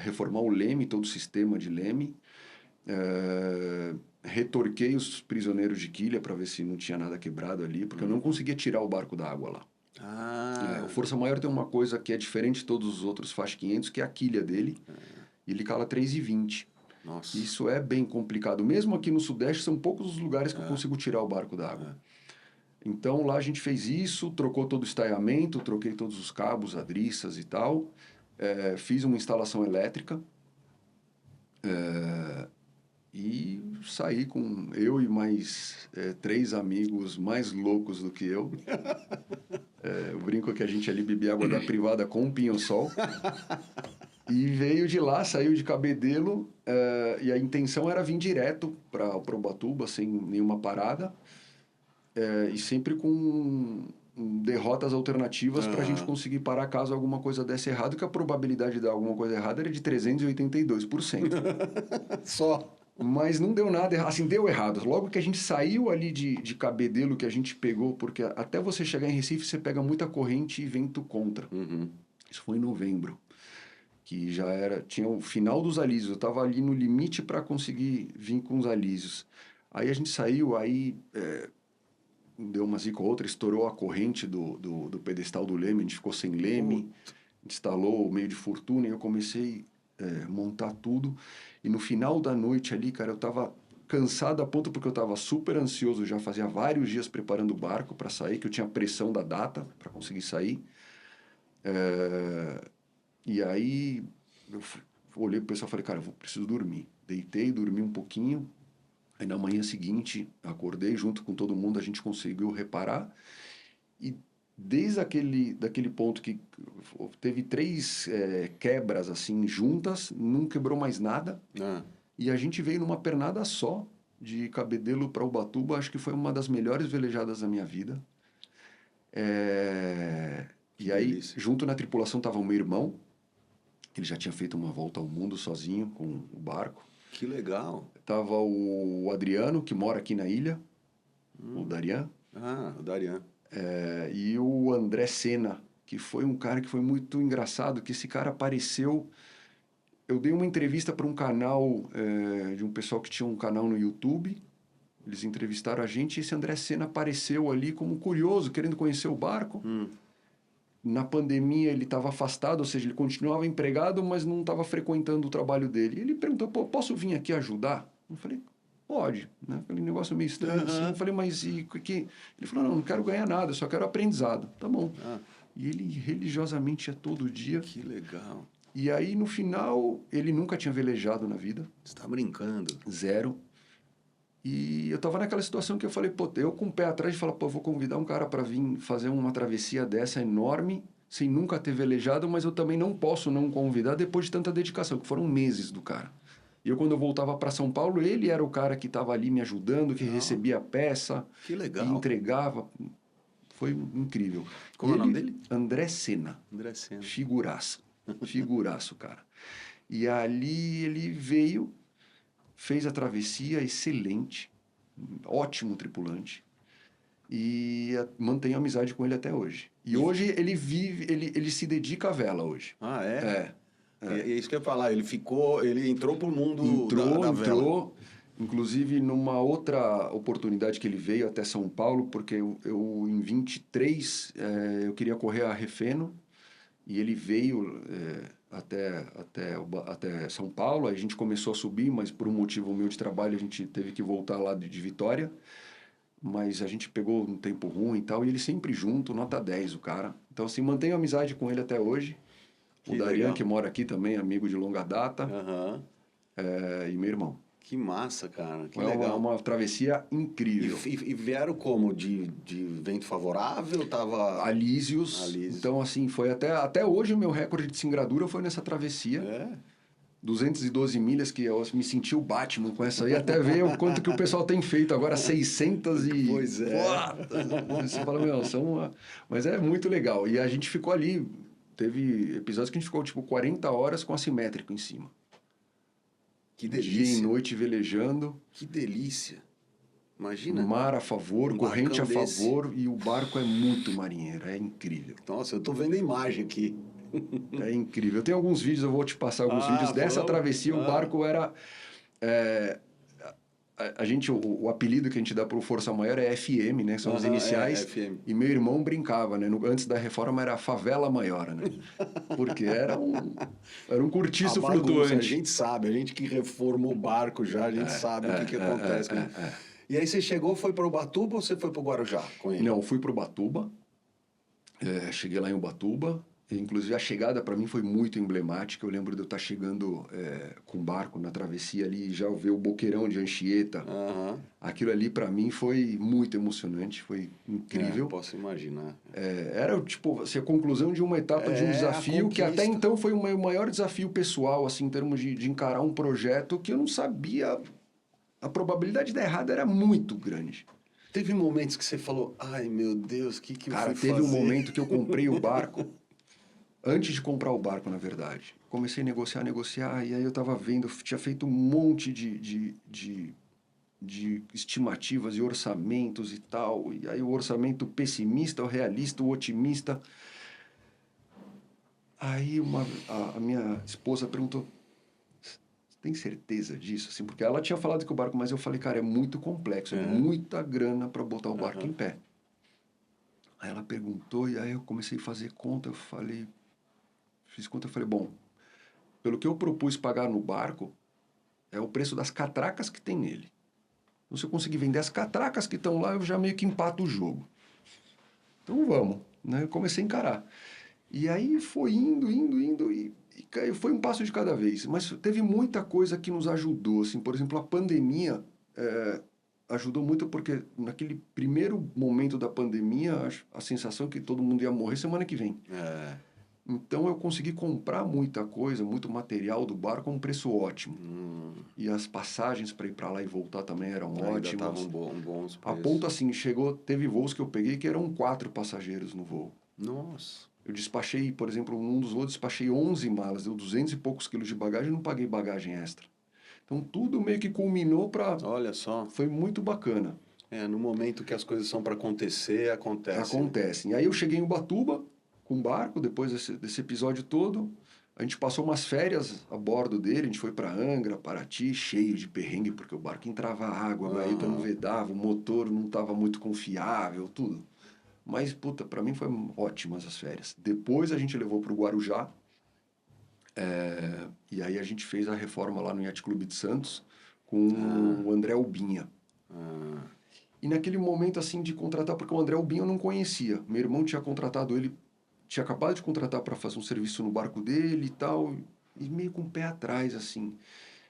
reformar o leme, todo o sistema de leme. Retorquei os prisioneiros de quilha para ver se não tinha nada quebrado ali, porque eu não conseguia tirar o barco da água lá. O Força Maior tem uma coisa que é diferente de todos os outros Faixa 500, que é a quilha dele. E ele cala 3,20. Nossa. Isso é bem complicado. Mesmo aqui no Sudeste, são poucos os lugares que eu consigo tirar o barco da água. Então, lá a gente fez isso, trocou todo o estaiamento, troquei todos os cabos, adriças e tal. Fiz uma instalação elétrica. E saí com eu e mais 3 amigos mais loucos do que eu. Eu brinco que a gente ali bebia água da privada com um pinho-sol. E veio de lá, saiu de Cabedelo, e a intenção era vir direto para Ubatuba, sem nenhuma parada. E sempre com derrotas alternativas para a gente conseguir parar caso alguma coisa desse errado, que a probabilidade de dar alguma coisa errada era de 382%. Só. Mas não deu nada, assim, deu errado. Logo que a gente saiu ali de Cabedelo, que a gente pegou, porque até você chegar em Recife, você pega muita corrente e vento contra. Isso foi em novembro, que já tinha o final dos alísios. Eu estava ali no limite para conseguir vir com os alísios. Aí a gente saiu, deu uma zica ou outra, estourou a corrente do pedestal do leme, a gente ficou sem leme, instalou o meio de fortuna e eu comecei montar tudo. E no final da noite ali, cara, eu tava cansado a ponto porque eu tava super ansioso, já fazia vários dias preparando o barco para sair, que eu tinha pressão da data para conseguir sair. E aí olhei pro pessoal e falei, cara, eu preciso dormir. Deitei, dormi um pouquinho. Aí na manhã seguinte, acordei junto com todo mundo, a gente conseguiu reparar. E desde daquele ponto que teve 3 quebras assim juntas, não quebrou mais nada. E a gente veio numa pernada só, de Cabedelo para Ubatuba. Acho que foi uma das melhores velejadas da minha vida. E aí, delícia. junto na tripulação estava o meu irmão. Ele já tinha feito uma volta ao mundo sozinho com o barco. Que legal. Tava o Adriano, que mora aqui na ilha, o Darian. O Darian. E o André Senna, que foi um cara que foi muito engraçado, que esse cara apareceu... Eu dei uma entrevista para um canal, de um pessoal que tinha um canal no YouTube. Eles entrevistaram a gente e esse André Senna apareceu ali como curioso, querendo conhecer o barco. Na pandemia ele estava afastado, ou seja, ele continuava empregado, mas não estava frequentando o trabalho dele. Ele perguntou, pô, posso vir aqui ajudar? Eu falei, pode, né? Aquele negócio meio estranho assim. Eu falei, mas e que... Ele falou, não quero ganhar nada, eu só quero aprendizado. Tá bom. E ele religiosamente ia todo dia. Que legal. E aí, no final, ele nunca tinha velejado na vida. Você tá brincando. 0. E eu tava naquela situação que eu falei, pô, eu com o pé atrás de falar, pô, vou convidar um cara para vir fazer uma travessia dessa enorme, sem nunca ter velejado, mas eu também não posso não convidar depois de tanta dedicação, que foram meses do cara. E eu, quando eu voltava para São Paulo, ele era o cara que estava ali me ajudando, que recebia a peça. Que legal. E entregava. Foi incrível. Como é o nome dele? André Senna. André Senna. Figuraço. Figuraço, cara. E ali ele veio, fez a travessia, excelente, ótimo tripulante, e mantenho amizade com ele até hoje. E hoje ele vive, ele se dedica à vela hoje. Ah, é? É isso que eu ia falar, ele entrou pro mundo da vela. Entrou, inclusive numa outra oportunidade que ele veio até São Paulo, porque eu em 23, eu queria correr a Refeno, e ele veio até São Paulo. Aí a gente começou a subir, mas por um motivo meu de trabalho a gente teve que voltar lá de Vitória. Mas a gente pegou um tempo ruim e tal, e ele sempre junto, nota 10 o cara. Então, assim, mantenho amizade com ele até hoje. O Darian, que mora aqui também, amigo de longa data. E meu irmão. Que massa, cara. Que Foi legal. uma travessia incrível. E vieram como? De vento favorável? Tava... Alísios. Então, assim, foi até hoje o meu recorde de singradura foi nessa travessia. 212 milhas, que eu me senti o Batman com essa aí, até ver o quanto que o pessoal tem feito agora, 600 e... Pois é. Você fala, meu, mas é muito legal. E a gente ficou ali, teve episódios que a gente ficou, tipo, 40 horas com assimétrico em cima. Que delícia. Dia e noite velejando. Que delícia. Imagina. Mar a favor, corrente a favor, e o barco é muito marinheiro, é incrível. Nossa, eu tô vendo a imagem aqui. É incrível. Eu tenho alguns vídeos, eu vou te passar alguns vídeos dessa travessia. O barco era... a gente, o apelido que a gente dá pro Força Maior é FM, né? São as iniciais. FM. E meu irmão brincava, né? Antes da reforma era Favela Maior, né? Porque era um cortiço flutuante. A gente sabe, a gente que reformou o barco já, a gente sabe o que acontece. E aí você chegou, foi para Ubatuba ou você foi para o Guarujá com ele? Não, eu fui para Ubatuba. Cheguei lá em Ubatuba. Inclusive, a chegada para mim foi muito emblemática. Eu lembro de eu estar chegando com o barco na travessia ali e já ver o boqueirão de Anchieta. Aquilo ali, para mim, foi muito emocionante, foi incrível. Posso imaginar. Era, tipo, assim, a conclusão de uma etapa de um desafio que até então foi o meu maior desafio pessoal, assim, em termos de encarar um projeto que eu não sabia. A probabilidade de dar errado era muito grande. Teve momentos que você falou, ai, meu Deus, o que eu fui fazer? Cara, teve um momento que eu comprei o barco... Antes de comprar o barco, na verdade. Comecei a negociar, e aí eu estava vendo, tinha feito um monte de estimativas e orçamentos e tal. E aí o orçamento pessimista, o realista, o otimista. Aí a minha esposa perguntou, tem certeza disso? Assim, porque ela tinha falado que o barco, mas eu falei, cara, é muito complexo, é muita grana para botar o barco em pé. Aí ela perguntou, e aí eu comecei a fazer conta, fiz conta, eu falei, bom, pelo que eu propus pagar no barco, é o preço das catracas que tem nele. Então, se eu conseguir vender as catracas que estão lá, eu já meio que empato o jogo. Então, vamos. Né? Eu comecei a encarar. E aí foi indo e foi um passo de cada vez. Mas teve muita coisa que nos ajudou. Assim, por exemplo, a pandemia ajudou muito porque naquele primeiro momento da pandemia, a sensação que todo mundo ia morrer semana que vem. Então eu consegui comprar muita coisa, muito material do barco a um preço ótimo. E as passagens para ir para lá e voltar também eram ótimas. Estavam bons preços. A ponto assim, teve voos que eu peguei que eram 4 passageiros no voo. Nossa. Eu despachei, por exemplo, num dos voos, despachei 11 malas, deu 200 e poucos quilos de bagagem e não paguei bagagem extra. Então tudo meio que culminou para... Olha só. Foi muito bacana. No momento que as coisas são para acontecer, acontecem. Acontecem. Aí eu cheguei em Ubatuba com um barco, depois desse episódio todo. A gente passou umas férias a bordo dele, a gente foi para Angra, Paraty, cheio de perrengue, porque o barco entrava água, a gaita não vedava, o motor não estava muito confiável, tudo. Mas, puta, para mim foi ótimas as férias. Depois a gente levou para o Guarujá, e aí a gente fez a reforma lá no Yacht Clube de Santos com o André Albinha. E naquele momento, assim, de contratar, porque o André Albinha eu não conhecia. Meu irmão tinha contratado ele, tinha acabado de contratar para fazer um serviço no barco dele e tal, e meio com o pé atrás, assim.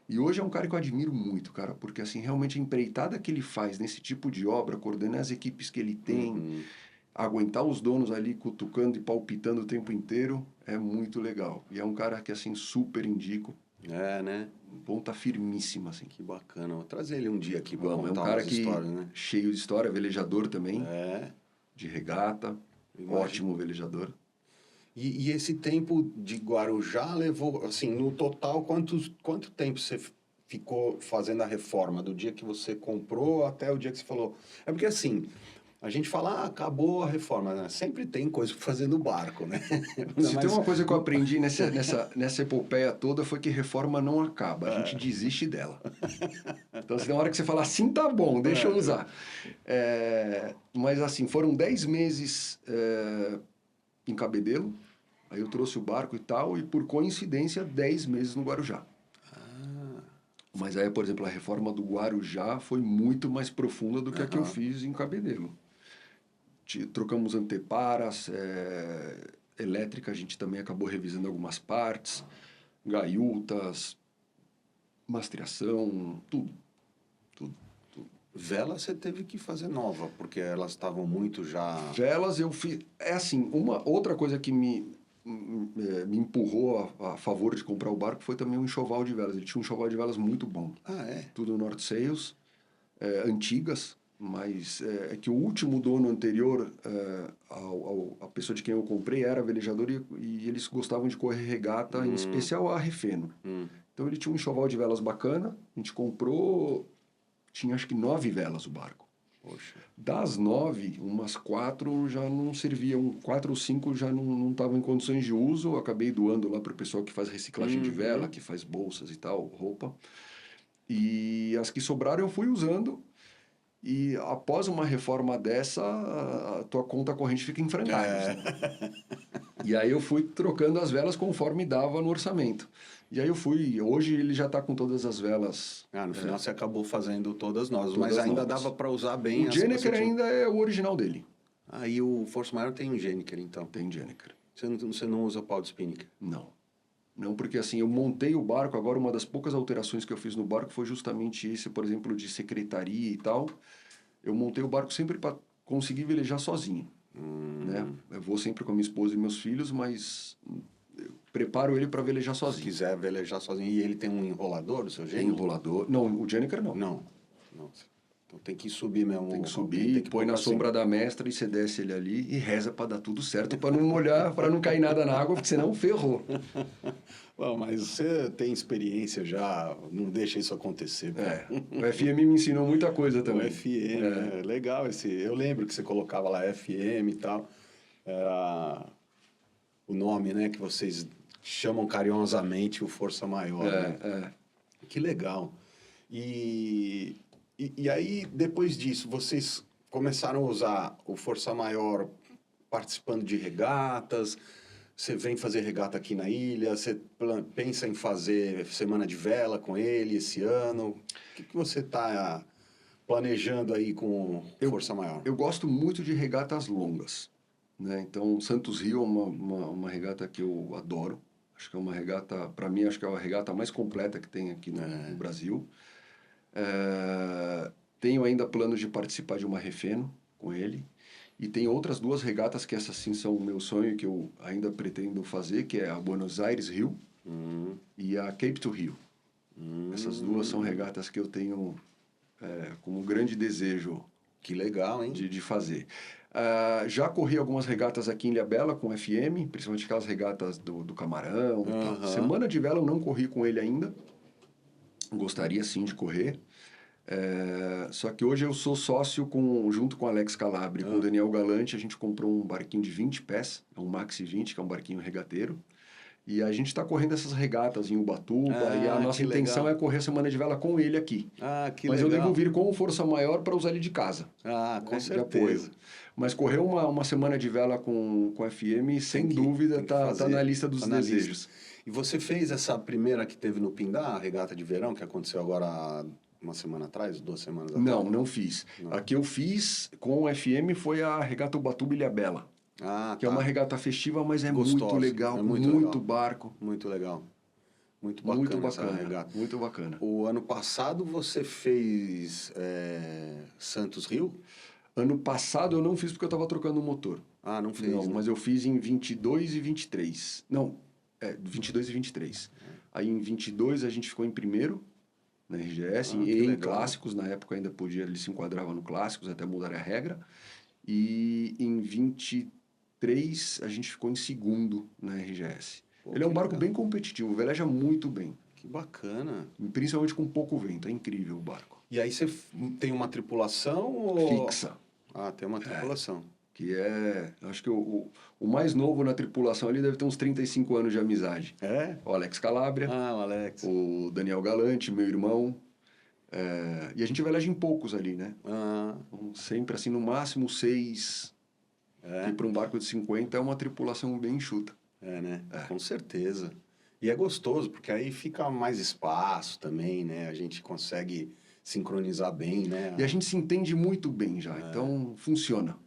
E hoje é um cara que eu admiro muito, cara, porque, assim, realmente a empreitada que ele faz nesse tipo de obra, coordenar as equipes que ele tem, aguentar os donos ali cutucando e palpitando o tempo inteiro, é muito legal. E é um cara que, assim, super indico. Né? Ponta firmíssima, assim. Que bacana. Vou trazer ele um dia aqui para Vamos, contar é um cara umas que, histórias, né? cheio de história, velejador também, de regata, Imagino. ótimo velejador. E esse tempo de Guarujá levou, assim, no total, quanto tempo você ficou fazendo a reforma? Do dia que você comprou até o dia que você falou... É porque, assim, a gente fala, acabou a reforma, né? Sempre tem coisa para fazer no barco, né? Se tem uma coisa que eu aprendi nessa epopeia toda foi que reforma não acaba, a gente desiste dela. Então, assim, na hora que você fala assim, tá bom, deixa eu usar. Mas, assim, foram 10 meses em Cabedelo, aí eu trouxe o barco e tal, e por coincidência, 10 meses no Guarujá. Mas aí, por exemplo, a reforma do Guarujá foi muito mais profunda do que a que eu fiz em Cabedelo. Trocamos anteparas, elétrica, a gente também acabou revisando algumas partes, gaiutas, mastreação, tudo. Vela você teve que fazer nova, porque elas estavam muito já... Velas eu fiz... É assim, uma outra coisa que me empurrou a favor de comprar o barco foi também um enxoval de velas. Ele tinha um enxoval de velas muito bom. Tudo North Sails, antigas, mas é que o último dono anterior, a pessoa de quem eu comprei, era velejador e eles gostavam de correr regata, em especial a Refeno. Então ele tinha um enxoval de velas bacana, a gente comprou, tinha acho que 9 velas o barco. Poxa. Das 9, umas 4 já não serviam, 4 ou 5 já não estavam em condições de uso, eu acabei doando lá para o pessoal que faz reciclagem de vela, que faz bolsas e tal, roupa. E as que sobraram eu fui usando. E após uma reforma dessa, a tua conta corrente fica em frangalhos. Né? E aí eu fui trocando as velas conforme dava no orçamento. E aí hoje ele já está com todas as velas. No final você acabou fazendo todas novas, todas mas ainda novas. Dava para usar bem. O Jenneker ainda é o original dele. E o Força Maior tem um Jenneker, então? Tem Jenneker. Você não usa pau de Spinnaker? Não, porque assim, eu montei o barco, agora uma das poucas alterações que eu fiz no barco foi justamente esse, por exemplo, de secretaria e tal. Eu montei o barco sempre para conseguir velejar sozinho. Né? Eu vou sempre com a minha esposa e meus filhos, mas eu preparo ele para velejar sozinho. Se quiser velejar sozinho. E ele tem um enrolador, o seu jeito? Tem enrolador. Não, o Jenneker não. Não. Então tem que subir mesmo. Tem que subir, põe na sombra da mestra e você desce ele ali e reza para dar tudo certo, para não molhar, para não cair nada na água, porque senão ferrou. Bom, mas você tem experiência já, não deixa isso acontecer. O FM me ensinou muita coisa também. O FM, legal esse. Eu lembro que você colocava lá FM e tal. Era o nome, né, que vocês chamam carinhosamente o Força Maior. Né? Que legal. E aí, depois disso, vocês começaram a usar o Força Maior participando de regatas. você vem fazer regata aqui na ilha? Você pensa em fazer semana de vela com ele esse ano? O que você está planejando aí com Força Maior? Eu gosto muito de regatas longas, né? Então, Santos Rio é uma regata que eu adoro. Acho que é uma regata, para mim, acho que é a regata mais completa que tem aqui no Brasil. Tenho ainda planos de participar de uma Refeno com ele. E tem outras 2 regatas que essas sim são o meu sonho, que eu ainda pretendo fazer, que é a Buenos Aires Rio e a Cape to Rio. Essas 2 são regatas que eu tenho como grande desejo. Que legal, hein? De fazer. Já corri algumas regatas aqui em Ilhabela com FM, principalmente aquelas regatas do Camarão. E tal. Semana de vela eu não corri com ele ainda. Gostaria sim de correr. Só que hoje eu sou sócio junto com o Alex Calabria, com o Daniel Galante. A gente comprou um barquinho de 20 pés, é um Maxi 20, que é um barquinho regateiro. E a gente está correndo essas regatas em Ubatuba, e a nossa intenção é correr a semana de vela com ele aqui. Mas eu devo vir com força maior para usar ele de casa. Com certeza. De apoio. Mas correr uma semana de vela com FM, sem dúvida, tá na lista dos desejos. E você fez essa primeira que teve no Pindá, a regata de verão, que aconteceu agora uma semana atrás, 2 semanas atrás? Não fiz. A que eu fiz com o FM foi a regata Ubatuba Ilhabela. Que é uma regata festiva, mas é gostosa, muito legal, muito barco. Muito legal. Muito bacana essa regata. Muito bacana. O ano passado você fez Santos Rio? Ano passado eu não fiz porque eu estava trocando o motor. Não fez? Não, mas eu fiz em 22 e 23. Não, 22 e 23. Aí em 22 a gente ficou em primeiro na RGS, em clássicos, na época ainda podia, ele se enquadrava no clássicos, até mudar a regra. E em 23 a gente ficou em segundo na RGS. Ele é um barco bem competitivo, veleja muito bem. Que bacana. Principalmente com pouco vento, é incrível o barco. E aí você tem uma tripulação? Fixa. Tem uma tripulação. Que acho que o mais novo na tripulação ali deve ter uns 35 anos de amizade. O Alex Calabria. O Alex. O Daniel Galante, meu irmão. E a gente veleja em poucos ali, né? Então, sempre assim, no máximo 6. Que para um barco de 50 é uma tripulação bem enxuta. Né? Com certeza. E é gostoso, porque aí fica mais espaço também, né? A gente consegue sincronizar bem, né? E a gente se entende muito bem já, então funciona.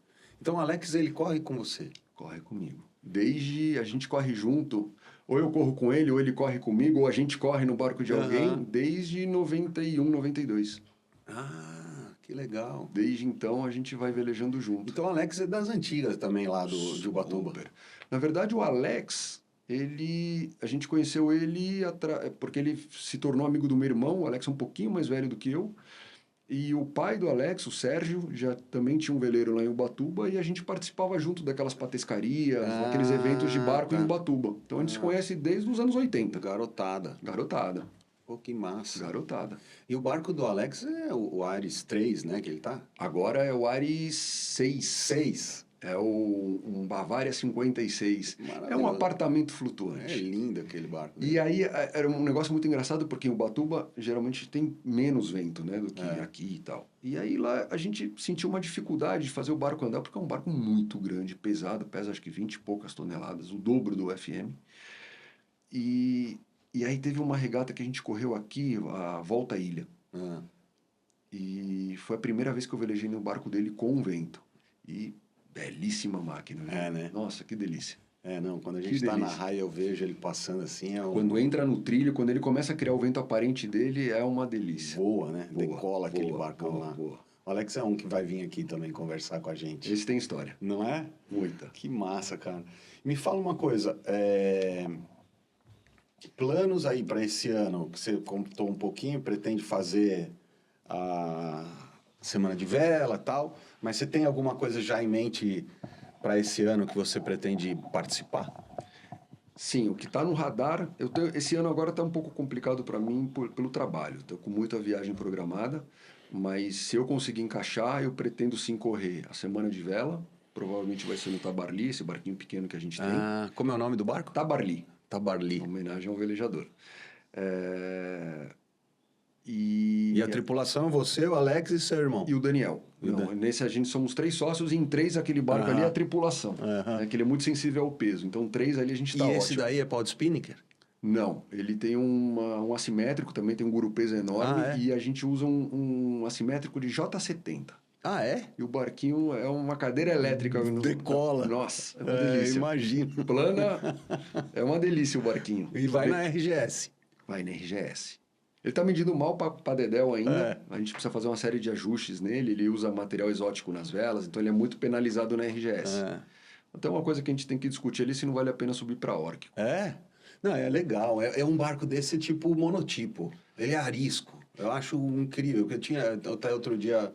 Então o Alex, ele corre com você? Corre comigo. Desde a gente corre junto, ou eu corro com ele, ou ele corre comigo, ou a gente corre no barco de alguém, desde 91, 92. Que legal. Desde então a gente vai velejando junto. Então o Alex é das antigas também lá de Ubatuba. Na verdade o Alex, a gente conheceu ele porque ele se tornou amigo do meu irmão. O Alex é um pouquinho mais velho do que eu. E o pai do Alex, o Sérgio, já também tinha um veleiro lá em Ubatuba e a gente participava junto daquelas patescarias, aqueles eventos de barco em Ubatuba. Então a gente se conhece desde os anos 80. Garotada. Pô, que massa. Garotada. E o barco do Alex é o Ares 3, né, que ele tá? Agora é o Ares 6. 6? É um Bavaria 56. É um apartamento flutuante. É lindo aquele barco. Né? E aí era um negócio muito engraçado, porque em Ubatuba geralmente tem menos vento, né, do que aqui e tal. E aí lá a gente sentiu uma dificuldade de fazer o barco andar, porque é um barco muito grande, pesado, pesa acho que 20 e poucas toneladas, o dobro do FM. E aí teve uma regata que a gente correu aqui, a Volta à Ilha. E foi a primeira vez que eu velejei no barco dele com vento. E belíssima máquina, né? Né? Nossa, que delícia. Quando a gente tá na raia, eu vejo ele passando assim. Quando entra no trilho, quando ele começa a criar o vento aparente dele, é uma delícia. Voa, né? Decola aquele barcão lá. O Alex é um que vai vir aqui também conversar com a gente. Esse tem história. Não é? Muita. Que massa, cara. Me fala uma coisa, planos aí para esse ano, que você contou um pouquinho, pretende fazer a semana de vela e tal, mas você tem alguma coisa já em mente para esse ano que você pretende participar? Sim, o que está no radar, esse ano agora está um pouco complicado para mim pelo trabalho, estou com muita viagem programada, mas se eu conseguir encaixar, eu pretendo sim correr a semana de vela, provavelmente vai ser no Tabarly, esse barquinho pequeno que a gente tem. Como é o nome do barco? Tabarly. Tabarly. Uma homenagem ao velejador. E a tripulação, você, o Alex e seu irmão? E o Daniel. E o Não, nesse a gente somos 3 sócios e em 3 aquele barco ali é a tripulação. Né, que ele é muito sensível ao peso. Então 3 ali a gente está E ótimo. esse daí é pau de spinnaker? Não, ele tem um assimétrico, também tem um guru-peso enorme. E a gente usa um assimétrico de J70. Ah, é? E o barquinho é uma cadeira elétrica. Decola. Nossa, é uma delícia. Imagino. Plana, é uma delícia o barquinho. E vai na RGS. Vai na RGS. Ele tá medindo mal para Dedéu ainda. A gente precisa fazer uma série de ajustes nele. Ele usa material exótico nas velas, então ele é muito penalizado na RGS. Então é uma coisa que a gente tem que discutir ali se não vale a pena subir para Órquico. É? Não, é legal. É um barco desse tipo monotipo. Ele é arisco. Eu acho incrível. Até outro dia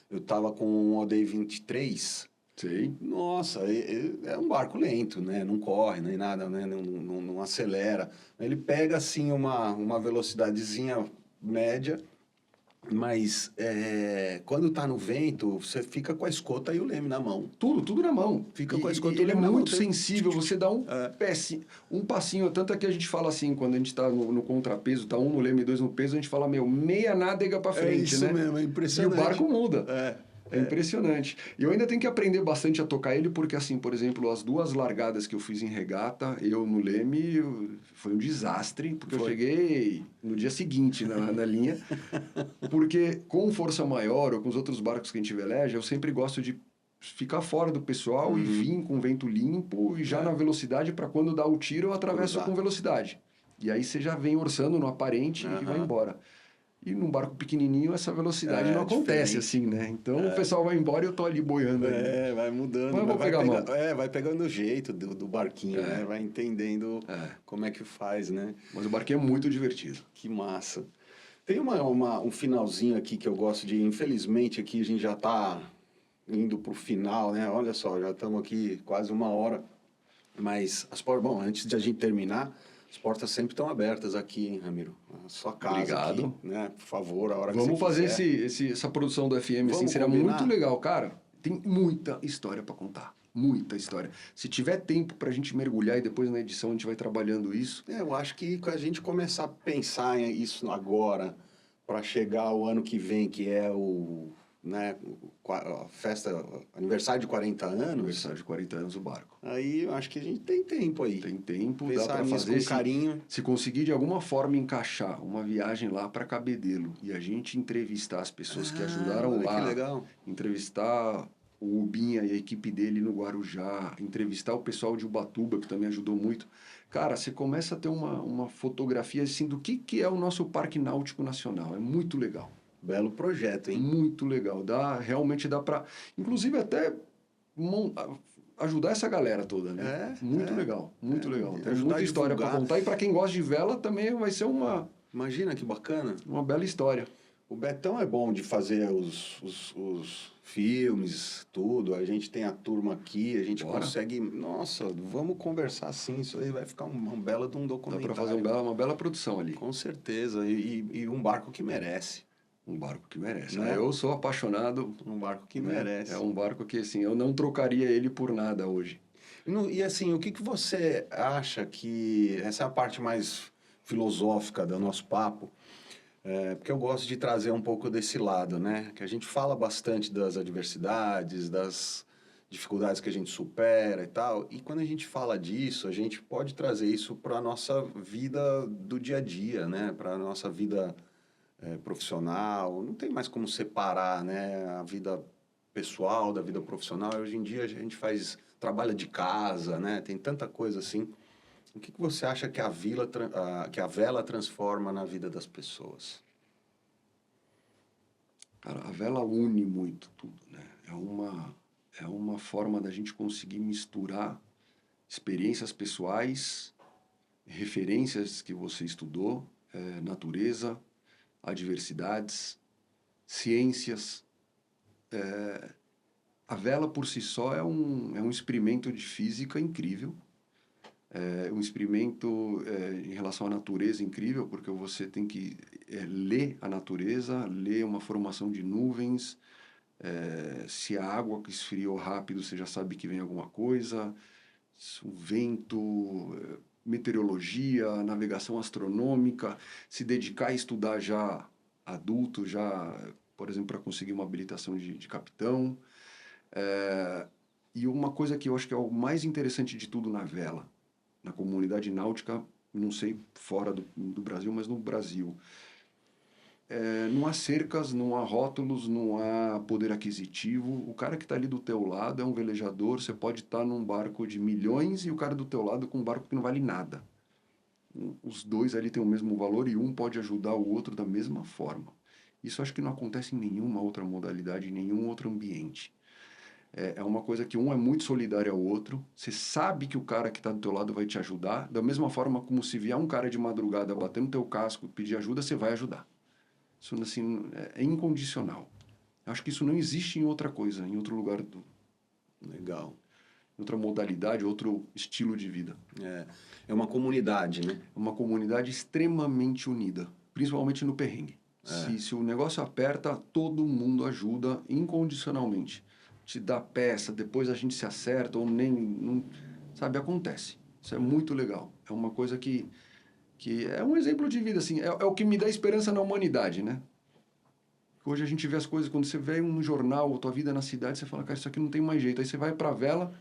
eu tava com um Odyssey 23. Sei. Nossa, é um barco lento, né? Não corre, nem nada, né? Não acelera. Ele pega, assim, uma velocidadezinha média, mas quando tá no vento, você fica com a escota e o leme na mão. Tudo na mão. Fica com a escota e o ele é leme na mão. muito sensível, você dá um passinho, tanto é que a gente fala assim, quando a gente tá no contrapeso, tá 1 no leme e 2 no peso, a gente fala, meia nádega pra frente, isso né? mesmo, é impressionante. E o barco muda. É impressionante. E eu ainda tenho que aprender bastante a tocar ele, porque, assim, por exemplo, as 2 largadas que eu fiz em regata, eu no leme, foi um desastre, porque eu cheguei no dia seguinte na linha. Porque com força maior, ou com os outros barcos que a gente veleja, eu sempre gosto de ficar fora do pessoal e vir com vento limpo e já na velocidade, para quando dá o tiro, eu atravesso com velocidade. E aí você já vem orçando no aparente e vai embora. E num barco pequenininho, essa velocidade não acontece assim, né? Então o pessoal vai embora e eu tô ali boiando. Vai mudando. Mas eu vou pegar a mão. Vai pegando o jeito do barquinho, né? Vai entendendo como é que faz, né? Mas o barquinho é muito divertido. Que massa. Tem um finalzinho aqui que eu gosto de... Infelizmente, aqui a gente já tá indo pro final, né? Olha só, já estamos aqui quase 1 hora. Mas, bom, antes de a gente terminar... As portas sempre estão abertas aqui, hein, Ramiro? A sua casa. Obrigado. Aqui, né? Por favor, a hora que Vamos você fazer essa produção do FM, assim, será muito legal. Cara, tem muita história para contar. Muita história. Se tiver tempo para a gente mergulhar e depois na edição a gente vai trabalhando isso. Eu acho que a gente começar a pensar isso agora, para chegar o ano que vem, que é a festa, aniversário de 40 anos. Aniversário de 40 anos do barco. Aí eu acho que a gente tem tempo aí. Tem tempo, pensar dá para fazer com carinho. Se conseguir de alguma forma encaixar uma viagem lá para Cabedelo e a gente entrevistar as pessoas que ajudaram lá. Que legal. Entrevistar o Ubinha e a equipe dele no Guarujá, entrevistar o pessoal de Ubatuba, que também ajudou muito. Cara, você começa a ter uma fotografia assim do que é o nosso Parque Náutico Nacional. É muito legal. Belo projeto, hein? Muito legal. Realmente dá para, inclusive, até ajudar essa galera toda, né? Muito legal, muito legal. Tem muita história para contar. E para quem gosta de vela também vai ser Imagina que bacana. Uma bela história. O Betão é bom de fazer os filmes, tudo. A gente tem a turma aqui, a gente consegue... Nossa, vamos conversar sim, isso aí vai ficar uma bela de um documentário. Dá para fazer uma bela produção ali. Com certeza, e um barco que merece. Um barco que merece. Né? Eu sou apaixonado. Um barco que merece. É um barco que, assim, eu não trocaria ele por nada hoje. E assim, o que você acha que... Essa é a parte mais filosófica do nosso papo. Porque eu gosto de trazer um pouco desse lado, né? Que a gente fala bastante das adversidades, das dificuldades que a gente supera e tal. E quando a gente fala disso, a gente pode trazer isso para a nossa vida do dia a dia, né? Para a nossa vida profissional. Não tem mais como separar, né? A vida pessoal da vida profissional. Hoje em dia a gente trabalha de casa, né? Tem tanta coisa assim. O que você acha que que a vela transforma na vida das pessoas? Cara, a vela une muito tudo, né? É uma forma da gente conseguir misturar experiências pessoais, referências que você estudou, natureza, adversidades, ciências. A vela por si só é um experimento de física incrível. Um experimento em relação à natureza incrível, porque você tem que ler a natureza, ler uma formação de nuvens, se a água que esfriou rápido, você já sabe que vem alguma coisa, o vento, meteorologia, navegação astronômica, se dedicar a estudar já adulto, já, por exemplo, para conseguir uma habilitação de capitão. E uma coisa que eu acho que é o mais interessante de tudo na vela, na comunidade náutica, não sei fora do Brasil, mas no Brasil, não há cercas, não há rótulos, não há poder aquisitivo. O cara que está ali do teu lado é um velejador, você pode estar num barco de milhões e o cara do teu lado com um barco que não vale nada. Os dois ali têm o mesmo valor e um pode ajudar o outro da mesma forma. Isso acho que não acontece em nenhuma outra modalidade, em nenhum outro ambiente. É uma coisa que um é muito solidário ao outro, você sabe que o cara que está do teu lado vai te ajudar, da mesma forma como se vier um cara de madrugada bater no teu casco e pedir ajuda, você vai ajudar. Isso assim, é incondicional. Acho que isso não existe em outra coisa, em outro lugar, Legal. em outra modalidade, outro estilo de vida. É uma comunidade, né? É uma comunidade extremamente unida, principalmente no perrengue. Se o negócio aperta, todo mundo ajuda incondicionalmente. Te dá peça, depois a gente se acerta, ou nem... Não, sabe, acontece. Isso é muito legal. É uma coisa que é um exemplo de vida, assim. É o que me dá esperança na humanidade, né? Hoje a gente vê as coisas, quando você vê um jornal, ou tua vida na cidade, você fala, cara, isso aqui não tem mais jeito. Aí você vai pra vela,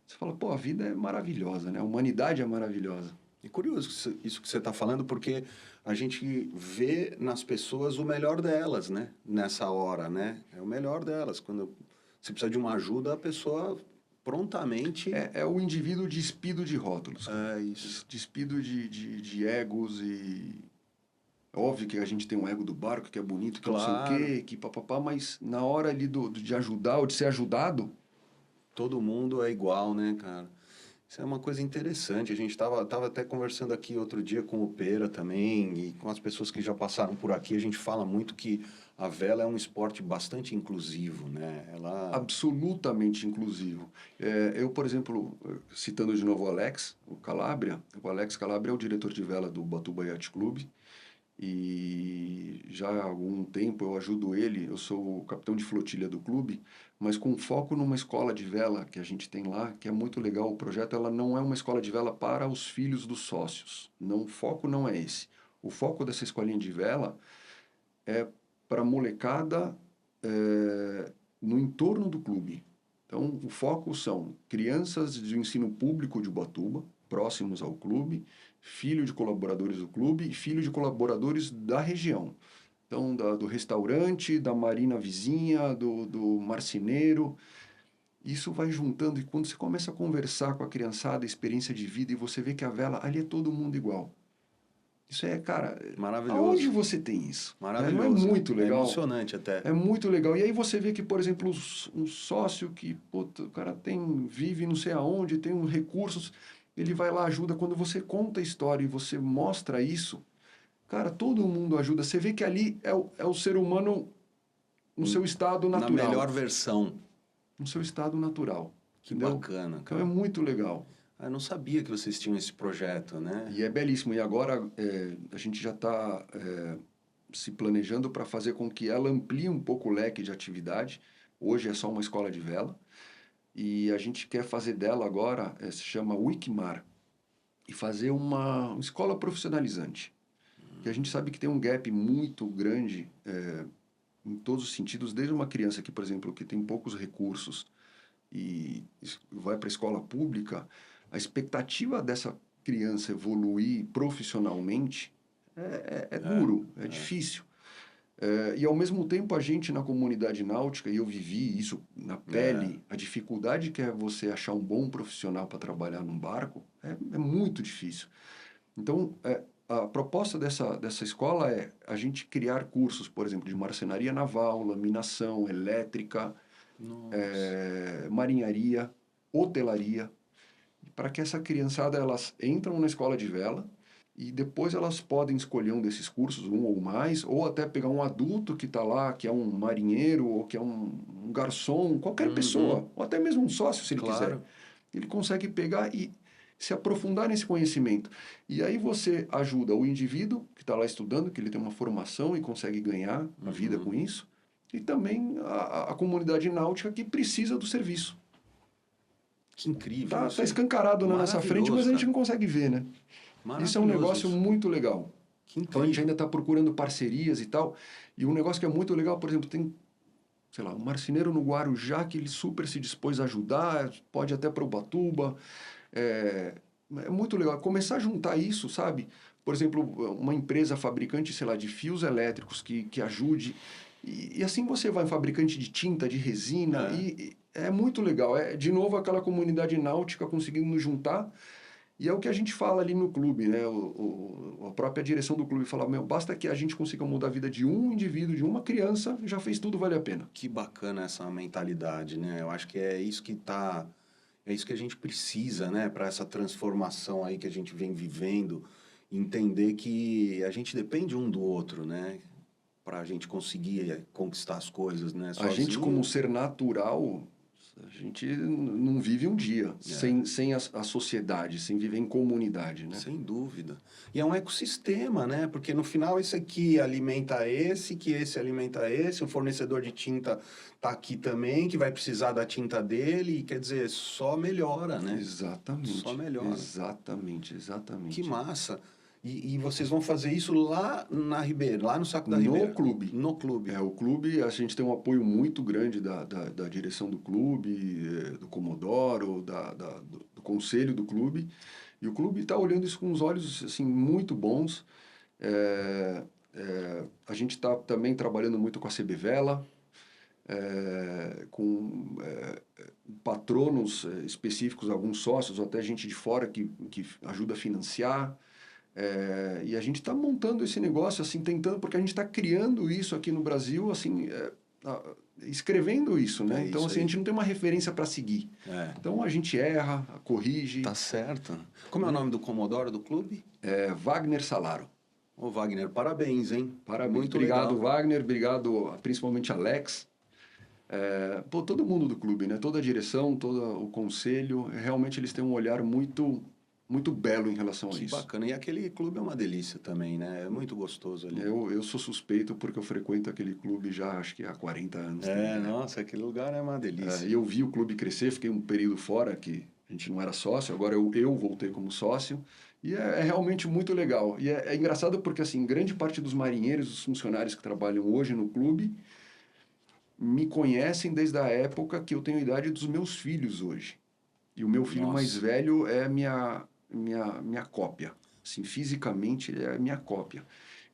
você fala, pô, a vida é maravilhosa, né? A humanidade é maravilhosa. É curioso isso que você está falando, porque a gente vê nas pessoas o melhor delas, né? Nessa hora, né? É o melhor delas. Quando você precisa de uma ajuda, a pessoa prontamente... É o indivíduo despido de rótulos. É isso. Despido de egos e... Óbvio que a gente tem um ego do barco, que é bonito, que Claro. não sei o quê, que papapá, mas na hora ali de ajudar ou de ser ajudado... Todo mundo é igual, né, cara? Isso é uma coisa interessante. A gente estava até conversando aqui outro dia com o Pera também e com as pessoas que já passaram por aqui. A gente fala muito que a vela é um esporte bastante inclusivo, né? Absolutamente inclusivo. Eu, por exemplo, citando de novo o Alex Calabria é o diretor de vela do Ubatuba Yacht Club e já há algum tempo eu ajudo ele, eu sou o capitão de flotilha do clube, mas com foco numa escola de vela que a gente tem lá, que é muito legal. O projeto ela não é uma escola de vela para os filhos dos sócios. Não, o foco não é esse. O foco dessa escolinha de vela é para molecada no entorno do clube. Então, o foco são crianças de ensino público de Ubatuba, próximos ao clube, filho de colaboradores do clube e filho de colaboradores da região. Então, do restaurante, da marina vizinha, do marceneiro. Isso vai juntando e quando você começa a conversar com a criançada, experiência de vida, e você vê que a vela, ali é todo mundo igual. Isso cara... Maravilhoso. Aonde você tem isso? Maravilhoso. Não é muito legal? É emocionante até. É muito legal. E aí você vê que, por exemplo, um sócio que, puta, o cara vive não sei aonde, tem recursos, ele vai lá, ajuda. Quando você conta a história e você mostra isso, cara, todo mundo ajuda. Você vê que ali é o ser humano no seu estado natural. Na melhor versão. No seu estado natural. Que entendeu? bacana, Então cara. é muito legal. Eu não sabia que vocês tinham esse projeto, né? E é belíssimo. E agora a gente já está se planejando para fazer com que ela amplie um pouco o leque de atividade. Hoje é só uma escola de vela. E a gente quer fazer dela agora, se chama Wikmar, e fazer uma escola profissionalizante. Que a gente sabe que tem um gap muito grande em todos os sentidos, desde uma criança que, por exemplo, que tem poucos recursos e vai para a escola pública, a expectativa dessa criança evoluir profissionalmente é duro, é difícil. E, ao mesmo tempo, a gente na comunidade náutica, e eu vivi isso na pele, a dificuldade que é você achar um bom profissional para trabalhar num barco é muito difícil. Então, a proposta dessa escola é a gente criar cursos, por exemplo, de marcenaria naval, laminação, elétrica, marinharia, hotelaria, para que essa criançada, elas entram na escola de vela e depois elas podem escolher um desses cursos, um ou mais, ou até pegar um adulto que está lá, que é um marinheiro, ou que é um garçom, qualquer pessoa, ou até mesmo um sócio, se ele quiser. Ele consegue pegar e se aprofundar nesse conhecimento. E aí você ajuda o indivíduo que está lá estudando, que ele tem uma formação e consegue ganhar a vida com isso, e também a comunidade náutica que precisa do serviço. Que incrível. Tá escancarado na nossa frente, mas a gente não consegue ver, né? Isso é um negócio muito legal. Que Então a gente incrível. ainda está procurando parcerias e tal. E um negócio que é muito legal, por exemplo, tem, sei lá, um marceneiro no Guarujá que ele super se dispôs a ajudar, pode até para Ubatuba. É muito legal. Começar a juntar isso, sabe? Por exemplo, uma empresa fabricante, sei lá, de fios elétricos que ajude. E assim você vai, fabricante de tinta, de resina, e é muito legal. É, de novo, aquela comunidade náutica conseguindo nos juntar. E é o que a gente fala ali no clube, né? A própria direção do clube fala, meu, basta que a gente consiga mudar a vida de um indivíduo, de uma criança, já fez tudo, vale a pena. Que bacana essa mentalidade, né? Eu acho que é isso que tá, é isso que a gente precisa, né, para essa transformação aí que a gente vem vivendo, entender que a gente depende um do outro, né, para a gente conseguir conquistar as coisas, né? A gente, Sozinho, como ser natural, a gente não vive um dia sem a sociedade, sem viver em comunidade, né? sem dúvida. E é um ecossistema, né? Porque no final esse aqui alimenta esse, que esse alimenta esse, o fornecedor de tinta tá aqui também, que vai precisar da tinta dele, e quer dizer, só melhora, né? Exatamente. Só melhora. Exatamente. Que massa. E vocês vão fazer isso lá na Ribeira, lá no Saco da No Ribeira? clube. No clube. O clube, a gente tem um apoio muito grande da direção do clube, do Comodoro, do conselho do clube. E o clube está olhando isso com uns olhos assim, muito bons. A gente está também trabalhando muito com a CB Vela, com patronos específicos, alguns sócios, ou até gente de fora que ajuda a financiar. E a gente está montando esse negócio, assim, tentando, porque a gente está criando isso aqui no Brasil, assim, escrevendo isso, né? É Então, isso assim, a aí. gente não tem uma referência para seguir. Então, a gente erra, corrige. Tá certo. Como é o nome do Comodoro do clube? Wagner Salaro. Ô, Wagner, parabéns, hein? Parabéns. Muito Obrigado, legal. Wagner. Obrigado, principalmente Alex. Todo mundo do clube, né? Toda a direção, todo o conselho. Realmente, eles têm um olhar muito, muito belo em relação a Que isso. bacana. E aquele clube é uma delícia também, né? É muito gostoso ali. Eu sou suspeito porque eu frequento aquele clube já, acho que há 40 anos. também, né? Nossa, aquele lugar é uma delícia. E eu vi o clube crescer, fiquei um período fora, que a gente não era sócio, agora eu voltei como sócio, e é realmente muito legal. E é engraçado porque, assim, grande parte dos marinheiros, dos funcionários que trabalham hoje no clube, me conhecem desde a época que eu tenho a idade dos meus filhos hoje. E o meu filho Nossa. mais velho é minha cópia. Assim, fisicamente, ele é a minha cópia.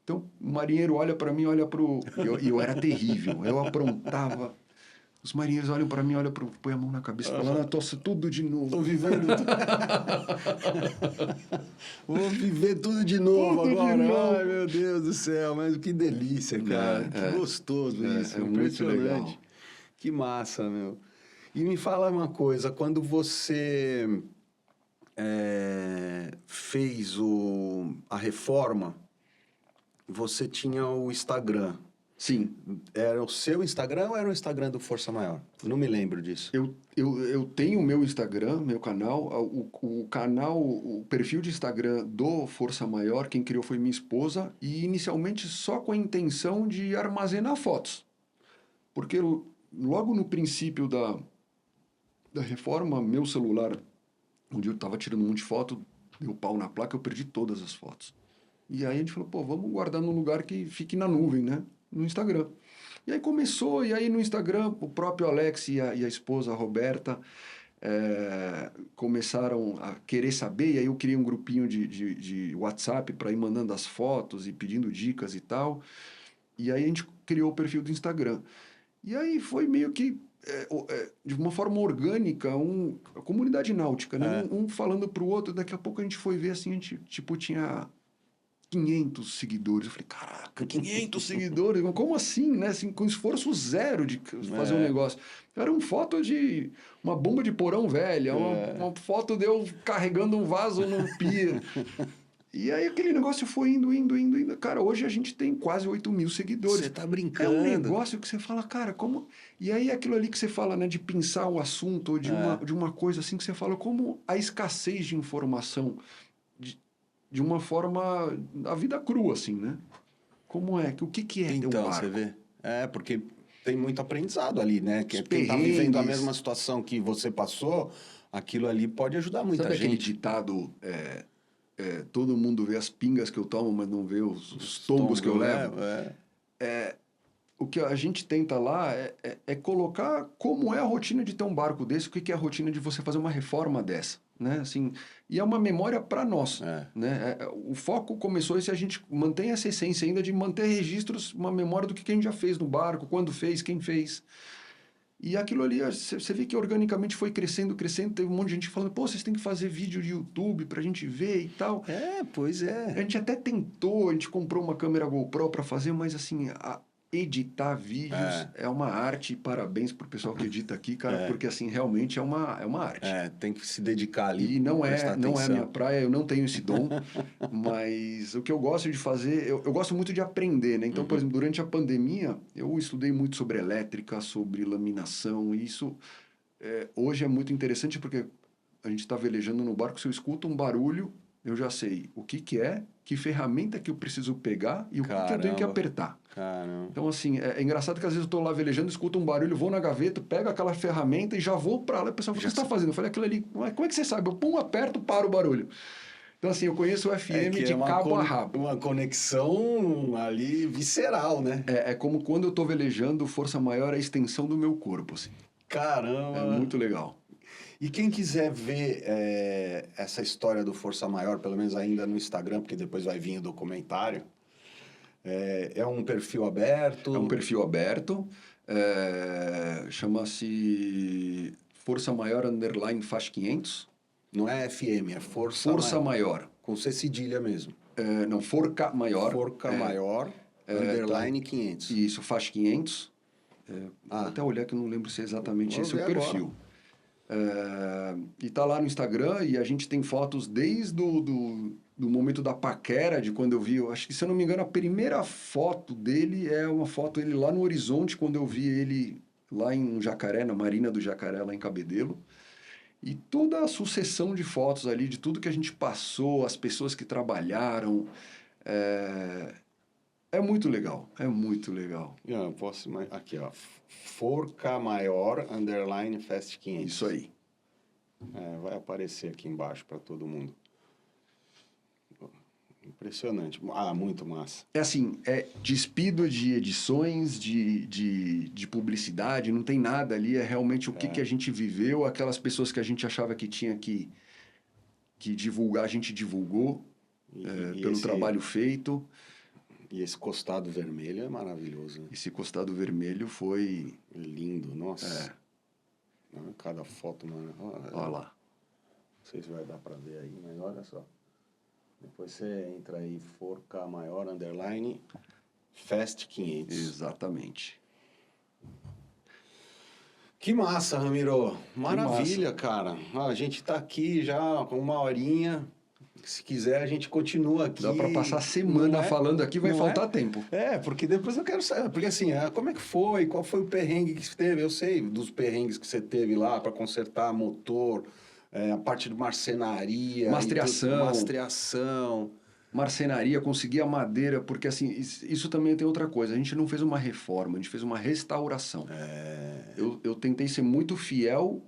Então, o marinheiro olha para mim, olha para o... E eu era terrível, eu aprontava. Os marinheiros olham para mim, olham para põe a mão na cabeça e falam, tosse tudo de novo. Tô vivendo Vou viver tudo de novo Tudo de agora. novo. Ai, meu Deus do céu, mas que delícia, cara. Que gostoso isso. É muito legal. Que massa, meu. E me fala uma coisa, quando você fez a reforma, você tinha o Instagram. Sim, Era o seu Instagram ou era o Instagram do Força Maior? Não me lembro disso. eu tenho o meu Instagram, meu canal, o perfil de Instagram do Força Maior, quem criou foi minha esposa, e inicialmente só com a intenção de armazenar fotos. Porque logo no princípio da reforma, meu celular, um dia eu estava tirando um monte de foto, deu pau na placa, eu perdi todas as fotos. E aí a gente falou, pô, vamos guardar num lugar que fique na nuvem, né? No Instagram. E aí começou, e aí no Instagram, o próprio Alex e a esposa, a Roberta, começaram a querer saber, e aí eu criei um grupinho de WhatsApp para ir mandando as fotos e pedindo dicas e tal. E aí a gente criou o perfil do Instagram. E aí foi meio que, de uma forma orgânica, a comunidade náutica, né? Um falando pro outro, daqui a pouco a gente foi ver, assim, a gente, tipo, tinha 500 seguidores. Eu falei, caraca, 500 seguidores? Como assim, né? Assim, com esforço zero de fazer um negócio. Era uma foto de uma bomba de porão velha, uma foto de eu carregando um vaso no pier. E aí aquele negócio foi indo. Cara, hoje a gente tem quase 8 mil seguidores. Você tá brincando. É um negócio que você fala, cara, como... E aí aquilo ali que você fala, né, de pensar o assunto, ou de uma coisa assim, que você fala, como a escassez de informação, de uma forma, a vida crua, assim, né? Como é? O que é então, teu barco? você vê. Porque tem muito aprendizado ali, né? Quem tá perrengues. vivendo a mesma situação que você passou, aquilo ali pode ajudar muita Sabe aquele gente. ditado, todo mundo vê as pingas que eu tomo, mas não vê os tombos que eu levo. O que a gente tenta lá é colocar como é a rotina de ter um barco desse, o que é a rotina de você fazer uma reforma dessa, né? Assim, e é uma memória para nós, né? O foco começou se a gente mantém essa essência ainda de manter registros, uma memória do que a gente já fez no barco, quando fez, quem fez. E aquilo ali, você vê que organicamente foi crescendo, crescendo. Teve um monte de gente falando, pô, vocês têm que fazer vídeo de YouTube pra gente ver e tal. Pois é. A gente até tentou, a gente comprou uma câmera GoPro pra fazer, mas assim, editar vídeos é uma arte. Parabéns pro pessoal que edita aqui, cara, porque assim, realmente é uma arte. Tem que se dedicar ali. E não é a atenção. minha praia, eu não tenho esse dom, mas o que eu gosto de fazer, eu gosto muito de aprender, né? Então, por exemplo, durante a pandemia, eu estudei muito sobre elétrica, sobre laminação, e isso hoje é muito interessante porque a gente está velejando no barco, se eu escuto um barulho, eu já sei o que é, que ferramenta que eu preciso pegar e o que eu tenho que apertar. Caramba. Então, assim, é engraçado que às vezes eu estou lá velejando, escuto um barulho, vou na gaveta, pego aquela ferramenta e já vou para lá. O pessoal fala, o que você está fazendo? Eu falei, aquilo ali, como é que você sabe? Eu pum, aperto, para o barulho. Então, assim, eu conheço o FM de cabo a rabo. Uma conexão ali visceral, né? É como quando eu estou velejando, força maior é a extensão do meu corpo, assim. Caramba! É muito legal. E quem quiser ver essa história do Força Maior, pelo menos ainda no Instagram, porque depois vai vir o documentário, é um perfil aberto? É um perfil aberto, chama-se Força Maior _ Faixa 500. Não é FM, é Força Maior. Com C cedilha mesmo. Não, Forca Maior. Forca Maior, _ 500. Isso, Faixa 500. Vou até olhar que eu não lembro se é exatamente esse o perfil. E tá lá no Instagram e a gente tem fotos desde do momento da paquera, de quando eu vi, acho que se eu não me engano a primeira foto dele é uma foto ele lá no horizonte, quando eu vi ele lá em Jacaré, na Marina do Jacaré, lá em Cabedelo. E toda a sucessão de fotos ali, de tudo que a gente passou, as pessoas que trabalharam, é muito legal, é muito legal. Eu posso, aqui ó, Forca Maior _ Fast 500. Isso aí. Vai aparecer aqui embaixo para todo mundo. Impressionante. Muito massa. É assim, despido de edições, de publicidade, não tem nada ali, é realmente o que a gente viveu, aquelas pessoas que a gente achava que tinha que divulgar, a gente divulgou, pelo trabalho feito. E esse costado vermelho é maravilhoso, né? Esse costado vermelho foi... lindo, nossa. Cada foto, mano. Olha lá. Não sei se vai dar pra ver aí, mas olha só. Depois você entra aí, Forca Maior _ Fast 500. Exatamente. Que massa, Ramiro. Maravilha, cara. A gente tá aqui já com 1 horinha. Se quiser, a gente continua aqui. Dá para passar a semana falando aqui, vai faltar tempo. Porque depois eu quero saber. Porque assim, como é que foi? Qual foi o perrengue que você teve? Eu sei dos perrengues que você teve lá para consertar motor, a parte de marcenaria. Mastreação. Marcenaria, conseguir a madeira, porque assim, isso também tem outra coisa. A gente não fez uma reforma, a gente fez uma restauração. Eu tentei ser muito fiel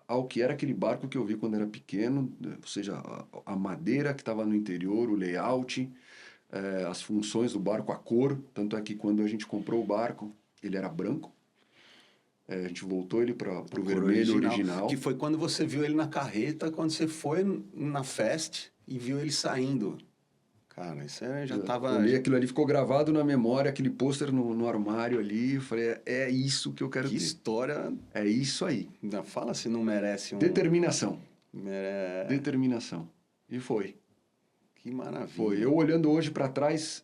ao que era aquele barco que eu vi quando era pequeno, ou seja, a madeira que estava no interior, o layout, as funções do barco, a cor. Tanto é que quando a gente comprou o barco, ele era branco. A gente voltou ele para o vermelho original. Que foi quando você viu ele na carreta, quando você foi na Fest e viu ele saindo. Cara, isso já estava... Olhei aquilo ali, ficou gravado na memória, aquele pôster no armário ali. Eu falei, é isso que eu quero ter. Que história... É isso aí. Ainda fala se não merece um... Determinação. Determinação. E foi. Que maravilha. Foi. Eu olhando hoje para trás,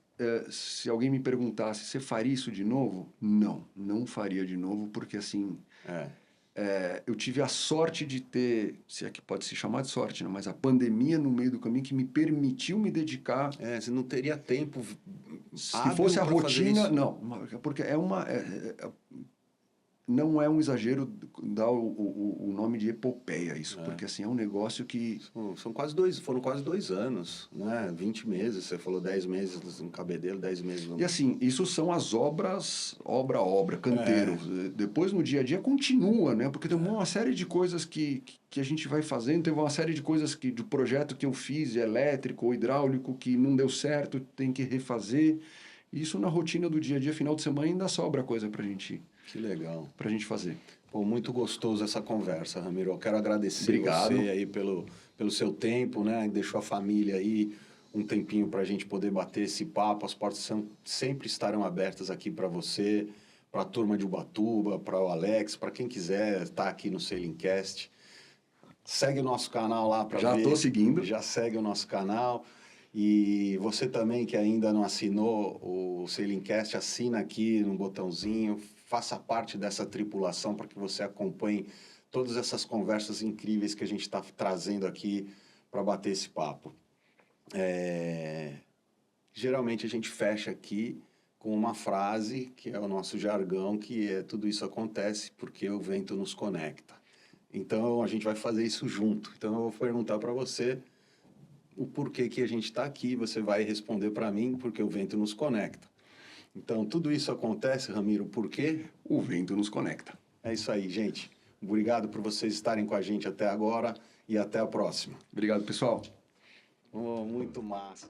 se alguém me perguntasse, você faria isso de novo? Não faria de novo, porque assim... eu tive a sorte de ter, se é que pode se chamar de sorte, né? Mas a pandemia no meio do caminho que me permitiu me dedicar. Você não teria tempo. Se fosse a rotina, não, porque não é um exagero dar o nome de epopeia isso, porque assim, é um negócio que... Foram quase 2 anos, né? 20 meses, você falou 10 meses no Cabedelo, 10 meses no... E assim, isso são as obras, obra, canteiro. Depois, no dia a dia, continua, né? Porque tem uma série de coisas que a gente vai fazendo, teve uma série de coisas de projeto que eu fiz, elétrico ou hidráulico, que não deu certo, tem que refazer. Isso na rotina do dia a dia, final de semana, ainda sobra coisa Que legal. pra gente fazer. Pô, muito gostoso essa conversa, Ramiro. Eu quero agradecer Obrigado. você aí pelo seu tempo, né? Deixou a família aí um tempinho para a gente poder bater esse papo. As portas sempre estarão abertas aqui para você, para a turma de Ubatuba, para o Alex, para quem quiser estar aqui no Salincast. Segue o nosso canal lá para ver. Já estou seguindo. Já segue o nosso canal. E você também que ainda não assinou o Salincast, assina aqui no botãozinho, faça parte dessa tripulação para que você acompanhe todas essas conversas incríveis que a gente está trazendo aqui para bater esse papo. Geralmente a gente fecha aqui com uma frase, que é o nosso jargão, que é tudo isso acontece porque o vento nos conecta. Então a gente vai fazer isso junto. Então eu vou perguntar para você o porquê que a gente está aqui, você vai responder para mim, porque o vento nos conecta. Então, tudo isso acontece, Ramiro, por quê? O vento nos conecta. É isso aí, gente. Obrigado por vocês estarem com a gente até agora e até a próxima. Obrigado, pessoal. Oh, muito massa.